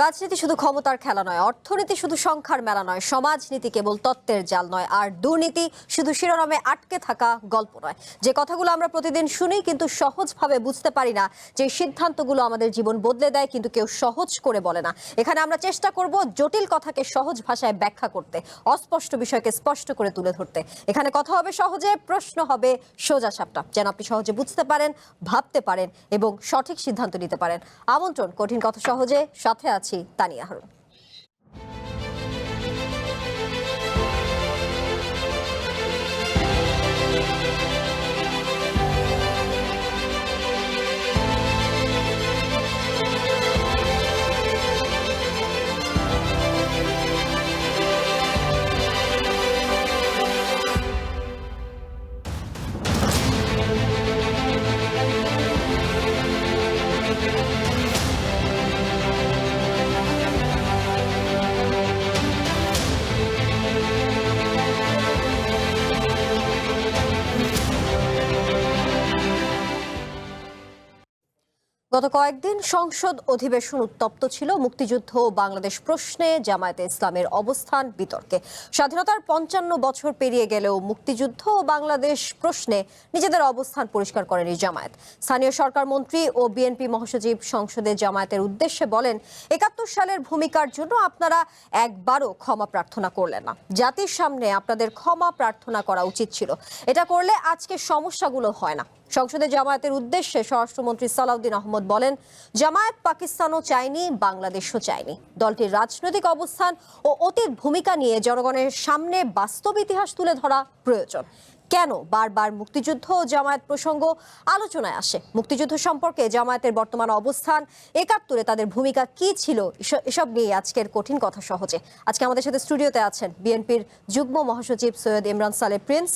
রাজনীতি শুধু ক্ষমতার খেলা নয়, অর্থনীতি শুধু সংখ্যার মেলা নয়, সমাজনীতি কেবল তত্ত্বের জাল নয়, আর দুর্নীতি শুধু শিরোনামে আটকে থাকা গল্প নয়। যে কথাগুলো আমরা প্রতিদিন শুনি কিন্তু সহজভাবে বুঝতে পারি না, যে সিদ্ধান্তগুলো আমাদের জীবন বদলে দেয় কিন্তু কেউ সহজ করে বলে না। এখানে আমরা চেষ্টা করব জটিল কথাকে সহজ ভাষায় ব্যাখ্যা করতে, অস্পষ্ট বিষয়কে স্পষ্ট করে তুলে ধরতে। এখানে কথা হবে সহজে, প্রশ্ন হবে সোজা সাপটা, যেন আপনি সহজে বুঝতে পারেন, ভাবতে পারেন এবং সঠিক সিদ্ধান্ত নিতে পারেন। আমন্ত্রণ কঠিন কথা সহজে, সাথে আছি তানিয়া হারুন। গত কয়েকদিন সংসদ অধিবেশন উত্তপ্ত ছিল মুক্তিযুদ্ধ ও বাংলাদেশ প্রশ্নে জামায়াতে ইসলামের অবস্থান বিতর্কে। স্বাধীনতার ৫৫ বছর পেরিয়ে গেলেও মুক্তিযুদ্ধ ও বাংলাদেশ প্রশ্নে নিজেদের অবস্থান পরিষ্কার করেনি জামায়াত। স্থানীয় সরকার মন্ত্রী ও বিএনপি মহাসচিব সংসদে জামায়াতের উদ্দেশ্যে বলেন, ৭১ সালের ভূমিকার জন্য আপনারা একবারও ক্ষমা প্রার্থনা করলেন না। জাতির সামনে আপনাদের ক্ষমা প্রার্থনা করা উচিত ছিল। এটা করলে আজকে সমস্যাগুলো হয় না। সংসদে জামায়াতের উদ্দেশ্যে স্বরাষ্ট্রমন্ত্রী সালাউদ্দিন আহমদ বলেন, জামায়াত পাকিস্তানও চায়নি, বাংলাদেশও চায়নি। দলটির রাজনৈতিক অবস্থান ও অতীত ভূমিকা নিয়ে জনগণের সামনে বাস্তব ইতিহাস তুলে ধরা প্রয়োজন। কেন বারবার মুক্তিযুদ্ধ ও জামায়াত প্রসঙ্গ আলোচনায় আসে? মুক্তিযুদ্ধ সম্পর্কে জামায়াতের বর্তমান অবস্থান, ৭১-এ তাদের ভূমিকা কি ছিল, এসব নিয়ে আজকের কঠিন কথা সহজে। আজকে আমাদের সাথে স্টুডিওতে আছেন বিএনপির যুগ্ম মহাসচিব সৈয়দ ইমরান সালেহ প্রিন্স,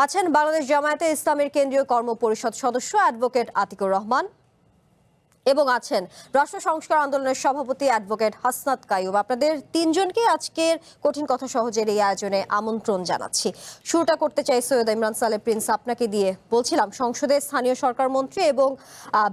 আছেন বাংলাদেশ জামায়াতে ইসলামের কেন্দ্রীয় কর্ম পরিষদ সদস্য অ্যাডভোকেট আতিকুর রহমান, এবং আছেন রাষ্ট্র সংস্কার আন্দোলনের সভাপতি অ্যাডভোকেট হাসনাত কাইয়ুব। আপনাদের তিনজনকে আজকের কঠিন কথা সহজের এই আয়োজনে আমন্ত্রণ জানাচ্ছি। শুরুটা করতে চাই সৈয়দ ইমরান সালেহ প্রিন্স, আপনাকে দিয়ে। বলছিলাম, সংসদে স্থানীয় সরকার মন্ত্রী এবং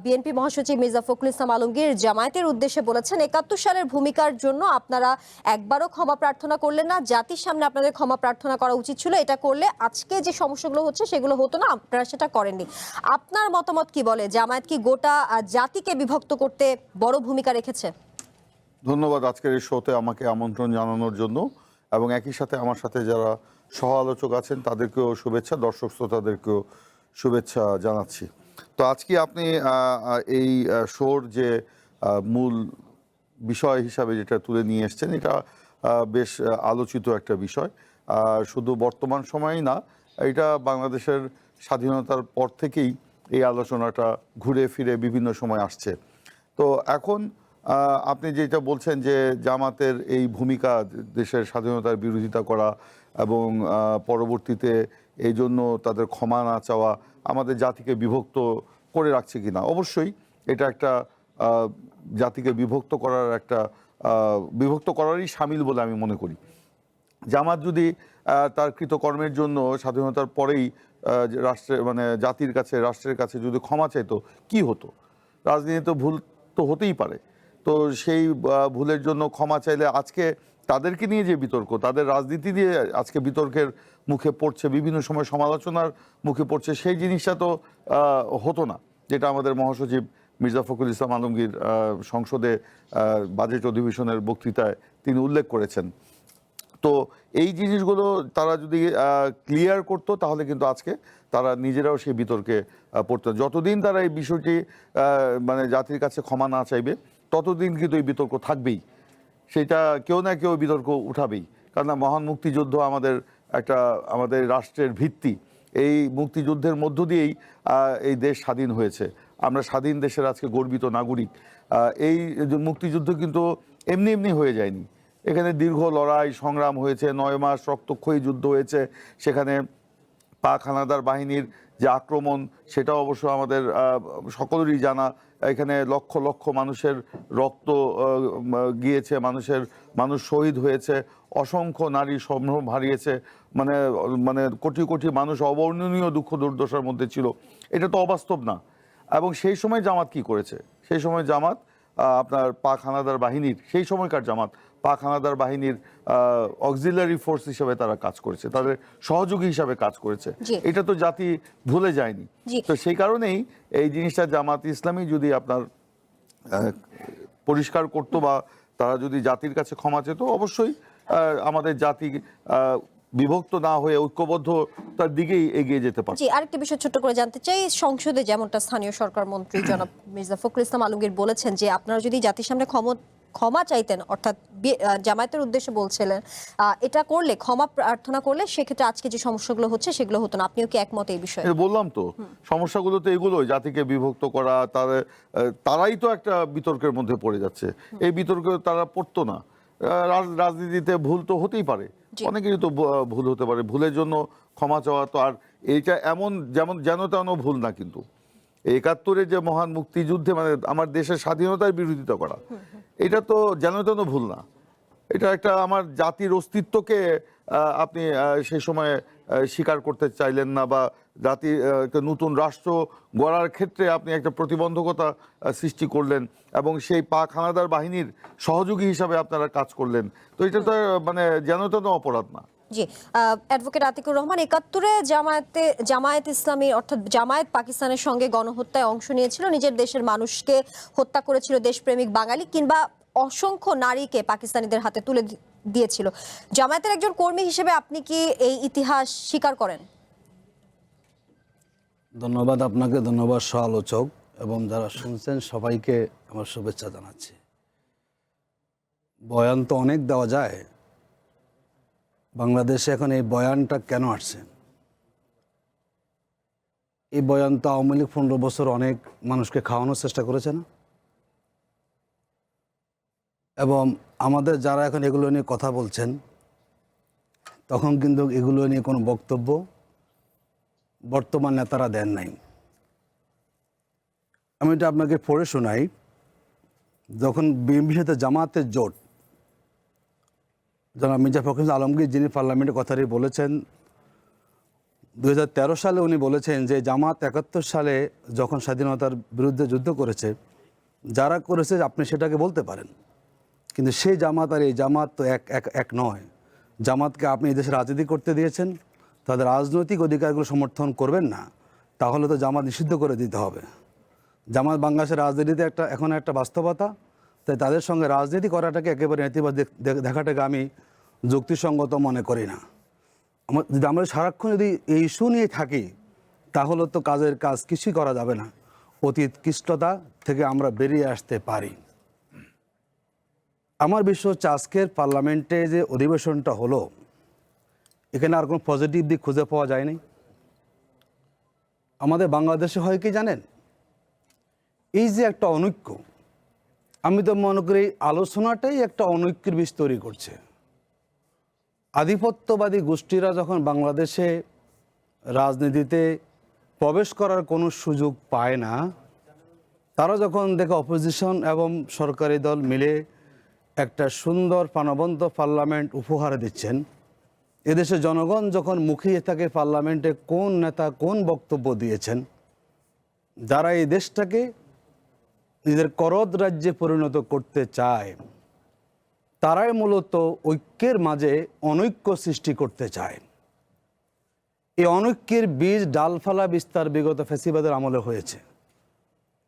বিএনপি মহাসচিব মির্জা ফখরুল ইসলাম আলমগীর জামায়াতের উদ্দেশ্যে বলেছেন, ৭১ সালের ভূমিকার জন্য আপনারা একবারও ক্ষমা প্রার্থনা করলেন না। জাতির সামনে আপনাদের ক্ষমা প্রার্থনা করা উচিত ছিল। এটা করলে আজকে যে সমস্যাগুলো হচ্ছে সেগুলো হতো না, আপনারা সেটা করেননি। আপনার মতামত কি বলে? জামায়াত কি গোটা জাতিকে বিভক্ত করতে বড় ভূমিকা রেখেছে? ধন্যবাদ আজকের এই শোতে আমাকে আমন্ত্রণ জানানোর জন্য, এবং একই সাথে আমার সাথে যারা সহ আলোচক আছেন তাদেরকেও শুভেচ্ছা, দর্শক শ্রোতাদেরকেও শুভেচ্ছা জানাচ্ছি। তো আজকে আপনি এই শোর যে মূল বিষয় হিসাবে যেটা তুলে নিয়ে এসছেন, এটা বেশ আলোচিত একটা বিষয়। শুধু বর্তমান সময়েই না, এটা বাংলাদেশের স্বাধীনতার পর থেকেই এই আলোচনাটা ঘুরে ফিরে বিভিন্ন সময় আসছে। তো এখন আপনি যেটা বলছেন যে জামাতের এই ভূমিকা দেশের স্বাধীনতার বিরোধিতা করা এবং পরবর্তীতে এই জন্য তাদের ক্ষমা না চাওয়া আমাদের জাতিকে বিভক্ত করে রাখছে কিনা, অবশ্যই এটা একটা জাতিকে বিভক্ত করারই সামিল বলে আমি মনে করি। জামাত যদি তার কৃতকর্মের জন্য স্বাধীনতার পরেই জাতির কাছে, রাষ্ট্রের কাছে যদি ক্ষমা চাইতো, কি হতো? রাজনীতিতে ভুল তো হতেই পারে। তো সেই ভুলের জন্য ক্ষমা চাইলে আজকে তাদেরকে নিয়ে যে বিতর্ক, তাদের রাজনীতি দিয়ে আজকে বিতর্কের মুখে পড়ছে, বিভিন্ন সময় সমালোচনার মুখে পড়ছে, সেই জিনিসটা তো হতো না, যেটা আমাদের মহাসচিব মির্জা ফখরুল ইসলাম আলমগীর সংসদে বাজেট অধিবেশনের বক্তৃতায় তিনি উল্লেখ করেছেন। তো এই জিনিসগুলো তারা যদি ক্লিয়ার করতো, তাহলে কিন্তু আজকে তারা নিজেরাও সেই বিতর্কে পড়তো। যতদিন তারা এই বিষয়টি জাতির কাছে ক্ষমা না চাইবে, ততদিন কিন্তু এই বিতর্ক থাকবেই। সেটা কেউ না কেউ বিতর্ক উঠাবেই, কারণ মহান মুক্তিযুদ্ধ আমাদের রাষ্ট্রের ভিত্তি। এই মুক্তিযুদ্ধের মধ্য দিয়েই এই দেশ স্বাধীন হয়েছে। আমরা স্বাধীন দেশের আজকে গর্বিত নাগরিক। এই মুক্তিযুদ্ধ কিন্তু এমনি এমনি হয়ে যায়নি। এখানে দীর্ঘ লড়াই সংগ্রাম হয়েছে, ৯ মাস রক্তক্ষয়ী যুদ্ধ হয়েছে। সেখানে পাক হানাদার বাহিনীর যে আক্রমণ, সেটা অবশ্য আমাদের সকলেরই জানা। এখানে লক্ষ লক্ষ মানুষের রক্ত গিয়েছে, মানুষ শহীদ হয়েছে, অসংখ্য নারী সম্ভ্রম হারিয়েছে, কোটি কোটি মানুষ অবর্ণনীয় দুঃখ দুর্দশার মধ্যে ছিল। এটা তো অবাস্তব না। এবং সেই সময় জামাত কি করেছে? সেই সময় জামাত আপনার পাক হানাদার বাহিনীর, সেই সময়কার জামাত পাক হানাদার বাহিনীর অক্সিলারি ফোর্স হিসেবে তারা কাজ করেছে, তাদের সহযোগী হিসাবে কাজ করেছে। জি। এটা তো জাতি ভুলে যায়নি। জি। তো সেই কারণেই এই জিনিসটা জামাত ইসলামী যদি আপনার পরিষ্কার করতো বা তারা যদি জাতির কাছে ক্ষমা চেত, অবশ্যই আমাদের জাতি বিভক্ত না হয়ে ঐক্যবদ্ধতার দিকেই এগিয়ে যেতে পারে। জি, আরেকটি বিষয় ছোট্ট করে জানতে চাই, সংসদে যেমনটা স্থানীয় সরকার মন্ত্রী জনাব মির্জা ফখরুল ইসলাম আলমগীর বলেছেন যে আপনারা যদি জাতির সামনে ক্ষমা চাইতেন, অর্থাৎ জামায়াতের উদ্দেশ্যে বলছিলেন, এটা করলে, ক্ষমা প্রার্থনা করলে সেক্ষেত্রে আজকে যে সমস্যাগুলো হচ্ছে সেগুলো হতো না। আপনিও কি একমত এই বিষয়ে? বললাম তো, সমস্যাগুলো তো এগুলোই, জাতিকে বিভক্ত করা, তারাই তো একটা বিতর্কের মধ্যে পড়ে যাচ্ছে। এই বিতর্কে তারা পড়তো না। রাজনীতিতে ভুল তো হতেই পারে, অনেকেরই তো ভুল হতে পারে। ভুলের জন্য ক্ষমা চাওয়া তো আর এইটা এমন যেন তেন ভুল না। কিন্তু ৭১-এর যে মহান মুক্তিযুদ্ধে, মানে আমার দেশের স্বাধীনতার বিরোধিতা করা, এটা তো যেন তেন ভুল না। এটা একটা আমার জাতির অস্তিত্বকে আপনি সেই সময় স্বীকার করতে চাইলেন না, বা জাতি একটা নতুন রাষ্ট্র গড়ার ক্ষেত্রে আপনি একটা প্রতিবন্ধকতা সৃষ্টি করলেন, এবং সেই পাক হানাদার বাহিনীর সহযোগী হিসাবে আপনারা কাজ করলেন। তো এটা তো মানে যেন তেন অপরাধ না। জি, অ্যাডভোকেট আতিকুর রহমান, ৭১-এ জামায়াত ইসলামী অর্থাৎ জামায়াত পাকিস্তানের সঙ্গে গণহত্যায় অংশ নিয়েছিল, নিজের দেশের মানুষকে হত্যা করেছিল, দেশপ্রেমিক বাঙালি কিংবা অসংখ্য নারীকে পাকিস্তানিদের হাতে তুলে দিয়েছিল। জামায়াতের একজন কর্মী হিসেবে আপনি কি এই ইতিহাস স্বীকার করেন? ধন্যবাদ আপনাকে, ধন্যবাদ সহ আলোচক এবং যারা শুনছেন সবাইকে আমার শুভেচ্ছা জানাচ্ছি। বয়ান তো অনেক দেওয়া যায়, বাংলাদেশে এখন এই বয়ানটা কেন আসছে? এই বয়ান তো আওয়ামী লীগ ১৫ বছর অনেক মানুষকে খাওয়ানোর চেষ্টা করেছে না? এবং আমাদের যারা এখন এগুলো নিয়ে কথা বলছেন, তখন কিন্তু এগুলো নিয়ে কোনো বক্তব্য বর্তমান নেতারা দেন নাই। আমি এটা আপনাকে পড়ে শোনাই। যখন বিএনপির সাথে জামাতের জোট, জনাব মির্জা ফখরুল আলমগীর, যিনি পার্লামেন্টে কথাটি বলেছেন ২০১৩ সালে, উনি বলেছেন যে জামাত ৭১ সালে যখন স্বাধীনতার বিরুদ্ধে যুদ্ধ করেছে, যারা করেছে আপনি সেটাকে বলতে পারেন, কিন্তু সেই জামাত আর এই জামাত তো এক নয়। জামাতকে আপনি এই দেশে রাজনীতি করতে দিয়েছেন, তাদের রাজনৈতিক অধিকারগুলো সমর্থন করবেন না, তাহলে তো জামাত নিষিদ্ধ করে দিতে হবে। জামাত বাংলাদেশের রাজনীতিতে এখন একটা বাস্তবতা, তাই তাদের সঙ্গে রাজনীতি করাটাকে একেবারে নেতিবাদ দেখাটাকে আমি যুক্তিসঙ্গত মনে করি না। যদি আমরা সারাক্ষণ যদি এই ইস্যু নিয়ে থাকি, তাহলে তো কাজের কাজ কিছুই করা যাবে না। অতীত ক্লিষ্টতা থেকে আমরা বেরিয়ে আসতে পারি। আমার বিশ্বাস হচ্ছে আজকের পার্লামেন্টে যে অধিবেশনটা হলো, এখানে আর কোনো পজিটিভ দিক খুঁজে পাওয়া যায়নি। আমাদের বাংলাদেশে হয় কি জানেন, এই যে একটা অনৈক্য, আমি তো মনে করি আলোচনাটাই একটা অনৈক্যের বীজ তৈরি করছে। আধিপত্যবাদী গোষ্ঠীরা যখন বাংলাদেশে রাজনীতিতে প্রবেশ করার কোনো সুযোগ পায় না, তারা যখন দেখে অপোজিশন এবং সরকারি দল মিলে একটা সুন্দর প্রাণবন্ত পার্লামেন্ট উপহার দিচ্ছেন, এদেশে জনগণ যখন মুখিয়ে থাকে পার্লামেন্টে কোন নেতা কোন বক্তব্য দিয়েছেন, যারা এই দেশটাকে নিজের করদ রাজ্যে পরিণত করতে চায়, তারাই মূলত ঐক্যের মাঝে অনৈক্য সৃষ্টি করতে চায়। এই অনৈক্যের বীজ ডালফালা বিস্তার বিগত ফ্যাসিবাদের আমলে হয়েছে,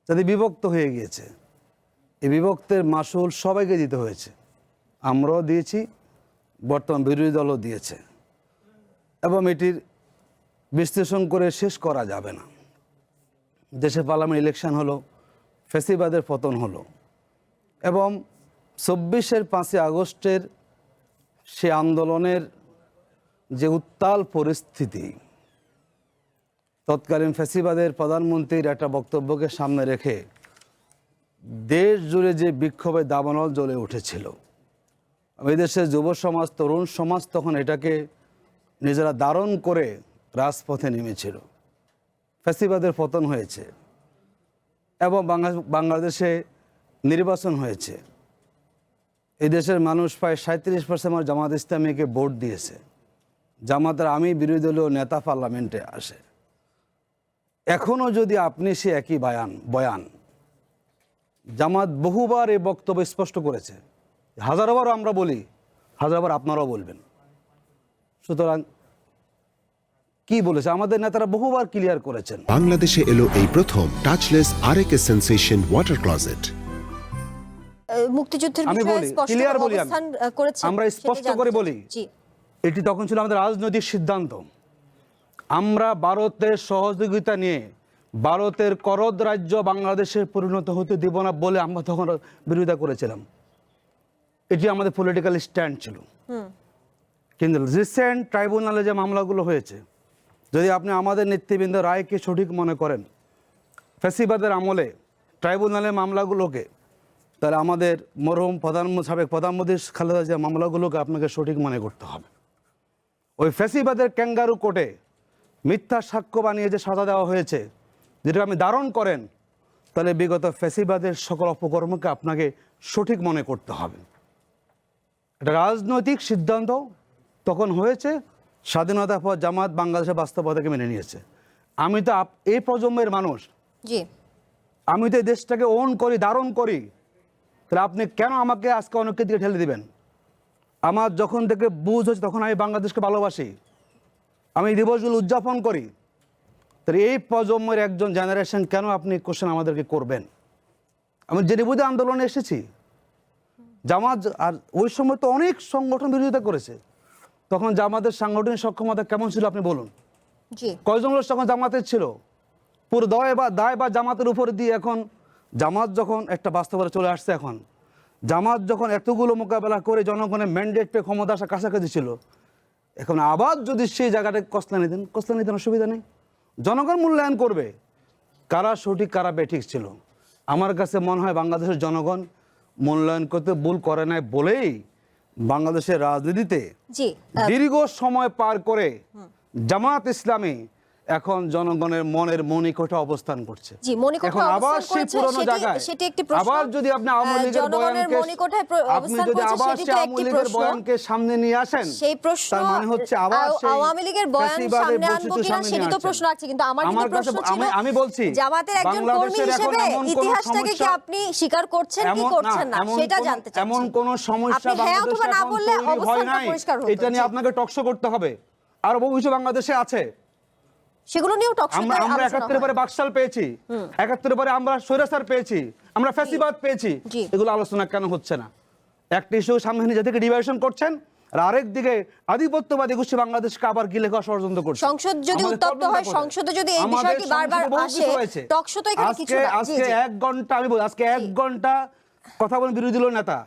যাতে বিভক্ত হয়ে গিয়েছে। এই বিভক্তের মাসুল সবাইকে দিতে হয়েছে, আমরাও দিয়েছি, বর্তমান বিরোধী দলও দিয়েছে, এবং এটির বিশ্লেষণ করে শেষ করা যাবে না। দেশে পার্লামেন্ট ইলেকশন হলো, ফ্যাসিবাদের পতন হলো, এবং ২৪-এর ৫ই আগস্টের সে আন্দোলনের যে উত্তাল পরিস্থিতি, তৎকালীন ফ্যাসিবাদের প্রধানমন্ত্রীর একটা বক্তব্যকে সামনে রেখে দেশ জুড়ে যে বিক্ষোভে দাবানল জ্বলে উঠেছিল, এই দেশের যুব সমাজ, তরুণ সমাজ তখন এটাকে নিজেরা ধারণ করে রাজপথে নেমেছিল। ফ্যাসিবাদের পতন হয়েছে এবং বাংলাদেশে নির্বাচন হয়েছে। এই দেশের মানুষ প্রায় ৩৭% জামাত ইসলামীকে ভোট দিয়েছে। জামাতের আমি বিরোধী দলীয় নেতা পার্লামেন্টে আসে। এখনও যদি আপনি সে একই বয়ান জামাত বহুবার এই বক্তব্য স্পষ্ট করেছে, হাজারোবার আমরা বলি, হাজারবার আপনারাও বলবেন। সুতরাং কি বলেছে আমাদের নেতারা বহুবার ক্লিয়ার করেছেন। বাংলাদেশে এলো এই প্রথম touchless RAK sensation water closet. মুক্তিযুদ্ধের আমি বিষয়ে বলি, স্পষ্ট clear বলি আমি। অবস্থান করেছেন, আমরা সেটা স্পষ্ট জানতে করে চাচ্ছি। বলি। জি এটি তখন ছিল আমাদের রাজনৈতিক সিদ্ধান্ত। আমরা ভারতের সহযোগিতা নিয়ে ভারতের করদ রাজ্য বাংলাদেশে পরিণত হতে দেব না বলে আমরা তখন বিরোধিতা করেছিলাম। এটি আমাদের পলিটিক্যাল স্ট্যান্ড ছিল। কিন্তু রিসেন্ট ট্রাইব্যুনালে যে মামলাগুলো হয়েছে, যদি আপনি আমাদের নেতৃবৃন্দ রায়কে সঠিক মনে করেন ফ্যাসিবাদের আমলে ট্রাইব্যুনালের মামলাগুলোকে, তাহলে আমাদের মরহুম সাবেক প্রধানমন্ত্রী খালেদা জিয়ার মামলাগুলোকে আপনাকে সঠিক মনে করতে হবে। ওই ফ্যাসিবাদের ক্যাঙ্গারু কোর্টে মিথ্যা সাক্ষ্য বানিয়ে যে সাজা দেওয়া হয়েছে, যেটা আপনি ধারণ করেন, তাহলে বিগত ফ্যাসিবাদের সকল অপকর্মকে আপনাকে সঠিক মনে করতে হবে। এটা রাজনৈতিক সিদ্ধান্ত তখন হয়েছে, স্বাধীনতার পর জামাত বাংলাদেশের বাস্তবতাকে মেনে নিয়েছে। আমি তো এই প্রজন্মের মানুষ, জি আমি তো এই দেশটাকে ওন করি, ধারণ করি, তাহলে আপনি কেন আমাকে আজকে অনেককে দিকে ঠেলে দিবেন? আমার যখন থেকে বুঝ হচ্ছে তখন আমি বাংলাদেশকে ভালোবাসি, আমি এই দিবসগুলো উদযাপন করি। তাহলে এই প্রজন্মের একজন জেনারেশন কেন আপনি কোশ্চেন আমাদেরকে করবেন? আমি জেনে বুঝে আন্দোলনে এসেছি। জামাত আর ওই সময় তো অনেক সংগঠন বিরোধিতা করেছে। তখন জামাতের সাংগঠনিক সক্ষমতা কেমন ছিল আপনি বলুন? জি কয়জন লোক তখন জামাতের ছিল? পুরো দায় বা জামাতের উপর দিয়ে এখন জামাত যখন একটা বাস্তবতা চলে আসছে, এখন জামাত যখন এতগুলো মোকাবেলা করে জনগণের ম্যান্ডেট পেয়ে ক্ষমতা আসা কাছাকাছি ছিল, এখন আবার যদি সেই জায়গাটায় কসলানি দেন অসুবিধা নেই। জনগণ মূল্যায়ন করবে কারা সঠিক কারা বেঠিক ছিল। আমার কাছে মনে হয় বাংলাদেশের জনগণ মূল্যায়ন করতে ভুল করে নাই বলেই বাংলাদেশের রাজনীতিতে জি দীর্ঘ সময় পার করে জামাত ইসলামী এখন জনগণের মনের মণিকোঠে অবস্থান করছে। জি, মণিকোঠে এখন আবার অবস্থান সেই করেছে, পুরনো জায়গায় সেটি একটি প্রশ্ন। আবার যদি আপনি আওয়ামী লীগের জনগণের বয়ানকে মণিকোঠায় আপনি অবস্থান যদি করেছে, আবার সেটি সেই তো আওয়ামী একটি লীগের প্রশ্ন। বয়ানকে সামনে নিয়ে আসেন, সেই প্রশ্ন তার মানে হচ্ছে আবার সেই আওয়ামী লীগের বয়ান ফ্যাসিবাদের সামনে আনবো বৈশিষ্ট্য কিনা সামনে সেটি নিয়ে তো আসছেন। প্রশ্ন আছে, কিন্তু আমার কিন্তু আমার কাছে প্রশ্ন ছিল আমি বলছি জামাতের একজন কর্মী বাংলাদেশের এখন হিসেবে এমন কোন ইতিহাসটাকে কি সমস্যা- আপনি স্বীকার করছেন কি করছেন না সেটা জানতে চাচ্ছি। এমন কোন সমস্যা আপনি হ্যাঁ অথবা বাংলাদেশে না এখন বললে তৈরি হয় অবস্থানটা নাই, পরিষ্কার হতো। এটা নিয়ে জি। আপনাকে টকশো করতে হবে। আর বহু কিছু বাংলাদেশে আছে। সেগুলো নিয়েও টক শোতে আমরা ৭১ পরে বাকশাল পেয়েছি, ৭১ পরে আমরা স্বৈরাচার পেয়েছি, আমরা ফ্যাসিবাদ পেয়েছি। জি। এগুলো আলোচনা কেন হচ্ছে না? একটা ইস্যু সামনে নিজে থেকে ডিভাইশন করছেন, আর আরেক দিকে আধিপত্যবাদী গোষ্ঠী বাংলাদেশকে আবার গিলে খাওয়া ষড়যন্ত্র করছে। সংসদ যদি আমাদের উত্তপ্ত প্রবলেমটা হয়, কোথায়? সংসদে যদি এই আমাদের বিষয়টি বারবার সংসদে বহু আসে, কিছু হয়েছে। টক শো তো এখানে কিছু না। জি, আজকে জি। ১ ঘন্টা আমি বলি, আজকে ১ ঘন্টা কথা বলেন বিরোধী দলীয় নেতা,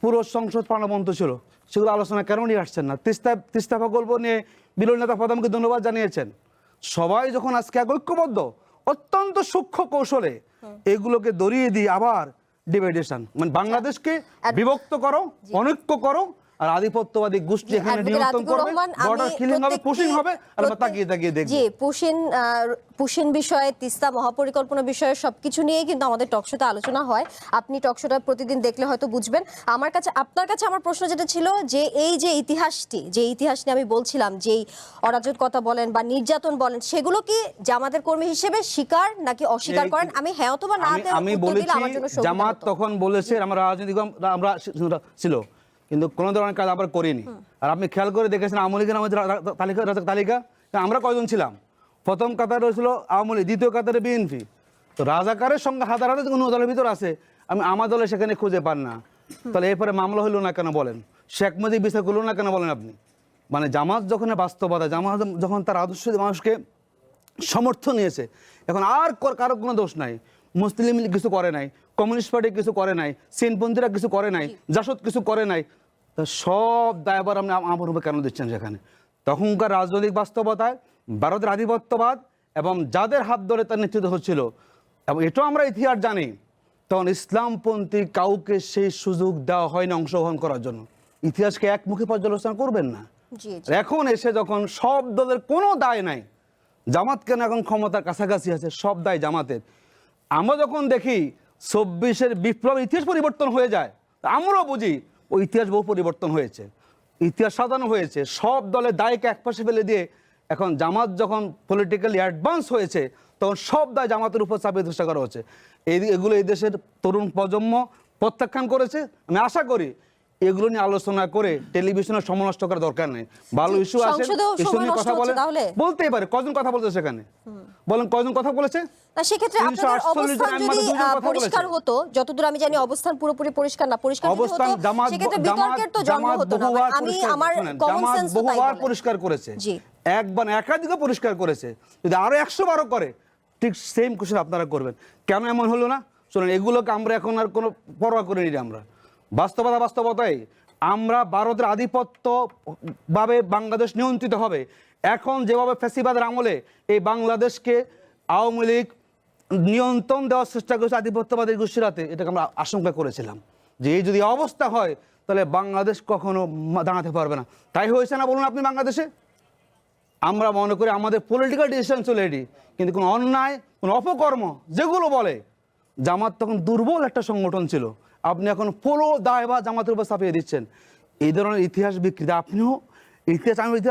পুরো সংসদ প্রাণবন্ত ছিল। সেগুলো আলোচনা কেন নিয়ে আসছেন না? তিস্তা প্রকল্প নিয়ে বিরোধী নেতা প্রধানকে ধন্যবাদ জানিয়েছেন। সবাই যখন আজকে এক ঐক্যবদ্ধ, অত্যন্ত সূক্ষ্ম কৌশলে এগুলোকে দড়িয়ে দিয়ে আবার ডিভাইডেশন, মানে বাংলাদেশকে বিভক্ত করো, অনৈক্য করো, আর আধিপত্যবাদী গোষ্ঠী এখানে অ্যাডভোকেট নিয়ন্ত্রণ আতিকুর করবে, রহমান, আমি বর্ডার কিলিং হবে, পুশিং হবে, আর আমরা তাকিয়ে দেখব। জি, পুশিন বিষয়ে, তিস্তা মহাপরিকল্পনা বিষয়ে সবকিছু নিয়ে কিন্তু আমাদের টকশোতে আলোচনা হয়। আপনি টকশোটা প্রতিদিন দেখলে হয়তো বুঝবেন। আপনার কাছে আমার প্রশ্ন যেটা ছিল যে এই যে ইতিহাস নিয়ে আমি বলছিলাম, যেই অরাজকতা বলেন বা নির্যাতন বলেন, সেগুলো কি জামাতের কর্মী হিসেবে স্বীকার নাকি অস্বীকার করেন? আমি হ্যাঁ অথবা না আমি বলেছি জামাত তখন বলেছে আমরা রাজনীতি আমরা ছিল, কিন্তু কোন ধরনের কাজ আমরা করিনি। আর আপনি খেয়াল করে দেখেছেন আওয়ামী লীগের আমাদের তালিকা আমরা কয়জন ছিলাম? প্রথম কাতারে ছিল আওয়ামী লীগ, দ্বিতীয় কাতারে বিএনপি। তো রাজাকারের সঙ্গে হাজার হাজার কোনো দলের ভিতর আছে, আমি আমার দলে সেখানে খুঁজে পান না। তাহলে এরপরে মামলা হইল না কেন বলেন? শেখ মুজিব বিচার করলো না কেন বলেন আপনি? মানে জামাত যখন বাস্তবতা, জামাত যখন তার আদর্শ মানুষকে সমর্থন নিয়েছে, এখন আর কারো কোনো দোষ নাই। মুসলিম লীগ কিছু করে নাই, কমিউনিস্ট পার্টি কিছু করে নাই, সিনপন্থীরা কিছু করে নাই, জাসদ কিছু করে নাই, তা সব দায়ভার আপনি আমার উপরে কেন দিচ্ছেন? সেখানে তখনকার রাজনৈতিক বাস্তবতায় ভারতের আধিপত্যবাদ এবং যাদের হাত ধরে তার নেতৃত্ব হচ্ছিল, এবং এটাও আমরা ইতিহাস জানি, তখন ইসলামপন্থী কাউকে সেই সুযোগ দেওয়া হয় না অংশগ্রহণ করার জন্য। ইতিহাসকে একমুখী পর্যালোচনা করবেন না। এখন এসে যখন সব দলের কোনো দায় নাই, জামাত কেন এখন ক্ষমতার কাছাকাছি আছে, সব দায় জামাতের। আমরা যখন দেখি ২৪-এর বিপ্লব ইতিহাস পরিবর্তন হয়ে যায়, আমরাও বুঝি ওই ইতিহাস বহু পরিবর্তন হয়েছে, ইতিহাস সাজানো হয়েছে। সব দলের দায়কে একপাশে ফেলে দিয়ে এখন জামাত যখন পলিটিক্যালি অ্যাডভান্স হয়েছে, তখন সব দায় জামাতের উপর চাপিয়ে চেষ্টা করা হচ্ছে। এগুলো এই দেশের তরুণ প্রজন্ম প্রত্যাখ্যান করেছে। আমি আশা করি এগুলো নিয়ে আলোচনা করে টেলিভিশনে সময় নষ্ট করার দরকার নেই। ভালো ইস্যু আসে, সংসদেও ইস্যু সময় নিয়ে নষ্ট কথা বলে, হচ্ছে তাহলে? বলতেই পারে। কজন কথা বলছে সেখানে, বলেন কজন কথা বলেছে? না, সেক্ষেত্রে আপনাদের 348 অবস্থান জন যদি দুজন কথা পরিষ্কার বলেছে। হতো, যতদূর আমি জানি অবস্থান পুরোপুরি পরিষ্কার না, পরিষ্কার যদি অবস্থান হতো জামাত সেক্ষেত্রে বিতর্কের তো জন্ম জামাত হতো না। বহুবার আমি পরিষ্কার, আমার শুনেন, কমন জামাত সেন্স তো তাই বহুবার বলে। পরিষ্কার করেছে, জি। একবার একাধিকও পরিষ্কার করেছে। যদি আরো 100 বারও করে, ঠিক সেম কোশ্চেন আপনারা করবেন। কেন এমন হলো না? শুনুন, এগুলোকে আমরা এখন আর কোনো পরোয়া করে নিই। আমরা বাস্তবতাই আমরা ভারতের আধিপত্য ভাবে বাংলাদেশ নিয়ন্ত্রিত হবে। এখন যেভাবে ফ্যাসিবাদের আমলে এই বাংলাদেশকে আওয়ামী লীগ নিয়ন্ত্রণ দেওয়ার চেষ্টা করেছে আধিপত্যবাদী গোষ্ঠীর হাতে, এটাকে আমরা আশঙ্কা করেছিলাম যে এই যদি অবস্থা হয় তাহলে বাংলাদেশ কখনো দাঁড়াতে পারবে না। তাই হয়েছে না বলুন আপনি? বাংলাদেশে আমরা মনে করি আমাদের পলিটিক্যাল ডিসিশন চলে এটি, কিন্তু কোনো অন্যায়, কোনো অপকর্ম যেগুলো বলে, জামাত তখন দুর্বল একটা সংগঠন ছিল, আপনি এখন পুরো দায় বা জামাতের উপর চাপিয়ে দিচ্ছেন। এই ধরনের ইতিহাস বিকৃতি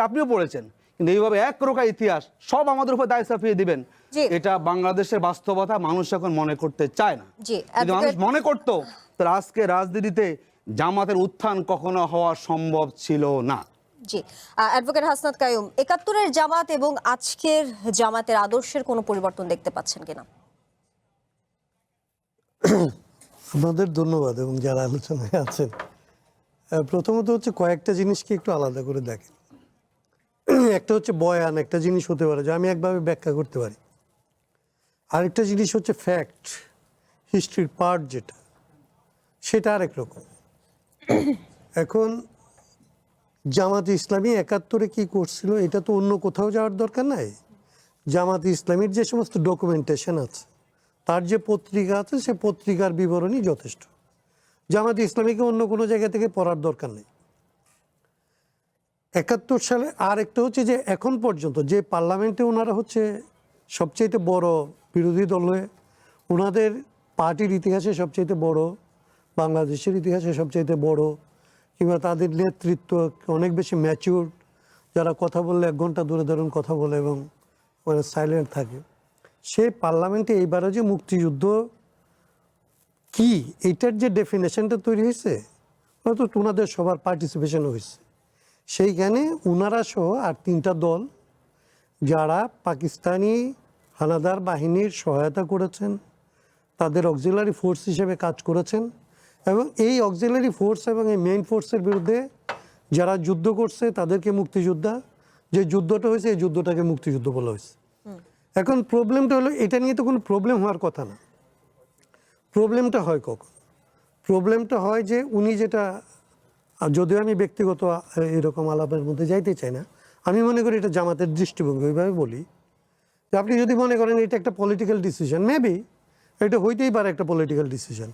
আপনিও পড়েছেন, কিন্তু এইভাবে একরোখা ইতিহাস সব আমাদের উপর দায় চাপিয়ে দিবেন, এটা বাংলাদেশের বাস্তবতা মানুষ এখন মনে করতে চায় না। যদি মানুষ মনে করতো তাহলে আজকে রাজনীতিতে জামাতের উত্থান কখনো হওয়া সম্ভব ছিল না। জি, অ্যাডভোকেট হাসনাত কাইয়ুম, ৭১-এর জামাত এবং আজকের জামাতের আদর্শের কোনো পরিবর্তন দেখতে পাচ্ছেন কিনা? আপনাদের ধন্যবাদ এবং যারা আলোচনায় আছেন। প্রথমত হচ্ছে কয়েকটা জিনিসকে একটু আলাদা করে দেখেন। একটা হচ্ছে বয়ান, একটা জিনিস হতে পারে যে আমি একভাবে ব্যাখ্যা করতে পারি। আরেকটা জিনিস হচ্ছে ফ্যাক্ট, হিস্ট্রির পার্ট যেটা, সেটা আরেক রকম। এখন জামাত ইসলামী ৭১-এ কি করছিল এটা তো অন্য কোথাও যাওয়ার দরকার নাই। জামাত ইসলামীর যে সমস্ত ডকুমেন্টেশন আছে, তার যে পত্রিকা আছে, সে পত্রিকার বিবরণী যথেষ্ট। জামাত ইসলামীকে অন্য কোনো জায়গা থেকে পড়ার দরকার নেই। ৭১ সালে আর একটা হচ্ছে যে এখন পর্যন্ত যে পার্লামেন্টে ওনারা হচ্ছে সবচেয়ে বড় বিরোধী দল হয়ে, ওনাদের পার্টির ইতিহাসে সবচেয়ে বড়, বাংলাদেশের ইতিহাসে সবচেয়ে বড়, কিংবা তাদের নেতৃত্ব অনেক বেশি ম্যাচিউর, যারা কথা বললে 1 ঘন্টা ধরে ধরুন কথা বলে এবং মানে সাইলেন্ট থাকে, সে পার্লামেন্টে এইবারও যে মুক্তিযুদ্ধ কি এইটার যে ডেফিনেশনটা তৈরি হয়েছে, হয়তো ওনাদের সবার পার্টিসিপেশন হয়েছে। সেইখানে ওনারা সহ আর 3টা দল যারা পাকিস্তানি হানাদার বাহিনীর সহায়তা করেছেন, তাদের অক্সিলারি ফোর্স হিসেবে কাজ করেছেন, এবং এই অক্সিলারি ফোর্স এবং এই মেইন ফোর্সের বিরুদ্ধে যারা যুদ্ধ করছে তাদেরকে মুক্তিযোদ্ধা, যে যুদ্ধটা হয়েছে এই যুদ্ধটাকে মুক্তিযুদ্ধ বলা হয়েছে। এখন প্রবলেমটা হলো, এটা নিয়ে তো কোনো প্রবলেম হওয়ার কথা না। প্রবলেমটা হয় কখন? প্রবলেমটা হয় যে উনি যেটা, যদিও আমি ব্যক্তিগত এরকম আলাপের মধ্যে যাইতে চাই না, আমি মনে করি এটা জামাতের দৃষ্টিভঙ্গি, ওইভাবে বলি যে আপনি যদি মনে করেন এটা একটা পলিটিক্যাল ডিসিশন, মেবি এটা হইতেই পারে একটা পলিটিক্যাল ডিসিশন।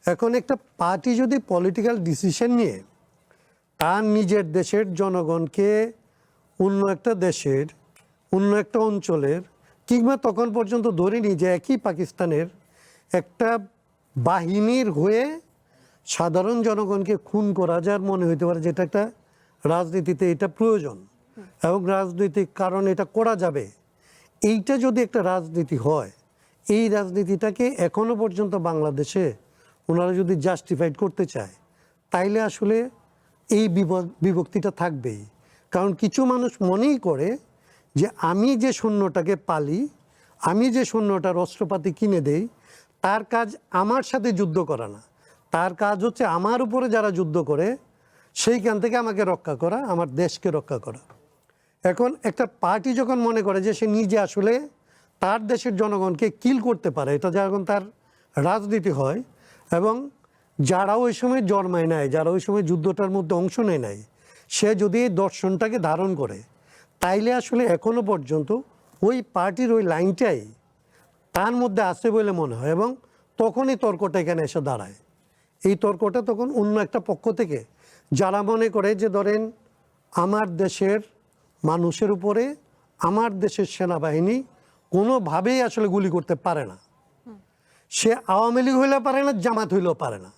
এখন একটা পার্টি যদি পলিটিক্যাল ডিসিশন নিয়ে তার নিজের দেশের জনগণকে অন্য একটা দেশের, অন্য একটা অঞ্চলের, কিংবা তখন পর্যন্ত ধরে নিই যে একই পাকিস্তানের একটা বাহিনীর হয়ে সাধারণ জনগণকে খুন করা, যার মনে হইতে পারে যেটা একটা রাজনীতিতে এটা প্রয়োজন এবং রাজনৈতিক কারণ এটা করা যাবে, এইটা যদি একটা রাজনীতি হয়, এই রাজনীতিটাকে এখনো পর্যন্ত বাংলাদেশে ওনারা যদি জাস্টিফাইড করতে চায়, তাইলে আসলে এই বিভক্তিটা থাকবেই। কারণ কিছু মানুষ মনেই করে যে আমি যে সৈন্যটাকে পালি, আমি যে সৈন্যটার অস্ত্রপাতি কিনে দেই, তার কাজ আমার সাথে যুদ্ধ করা না, তার কাজ হচ্ছে আমার উপরে যারা যুদ্ধ করে সেইখান থেকে আমাকে রক্ষা করা, আমার দেশকে রক্ষা করা। এখন একটা পার্টি যখন মনে করে যে সে নিজে আসলে তার দেশের জনগণকে কিল করতে পারে, এটা যখন তার রাজনীতি হয়, এবং যারা ওই সময় জন্মায় নেয়, যারা ওই সময় যুদ্ধটার মধ্যে অংশ নেয় নাই, সে যদি এই দর্শনটাকে ধারণ করে, তাইলে আসলে এখনো পর্যন্ত ওই পার্টির ওই লাইনটাই তার মধ্যে আছে বলে মনে হয়, এবং তখনই তর্কটা এখানে এসে দাঁড়ায়। এই তর্কটা তখন অন্য একটা পক্ষ থেকে যারা মনে করে যে ধরেন আমার দেশের মানুষের উপরে আমার দেশের সেনাবাহিনী কোনোভাবেই আসলে গুলি করতে পারে না, সে আওয়ামী লীগ হইলেও পারে না, জামাত হইলেও পারে না,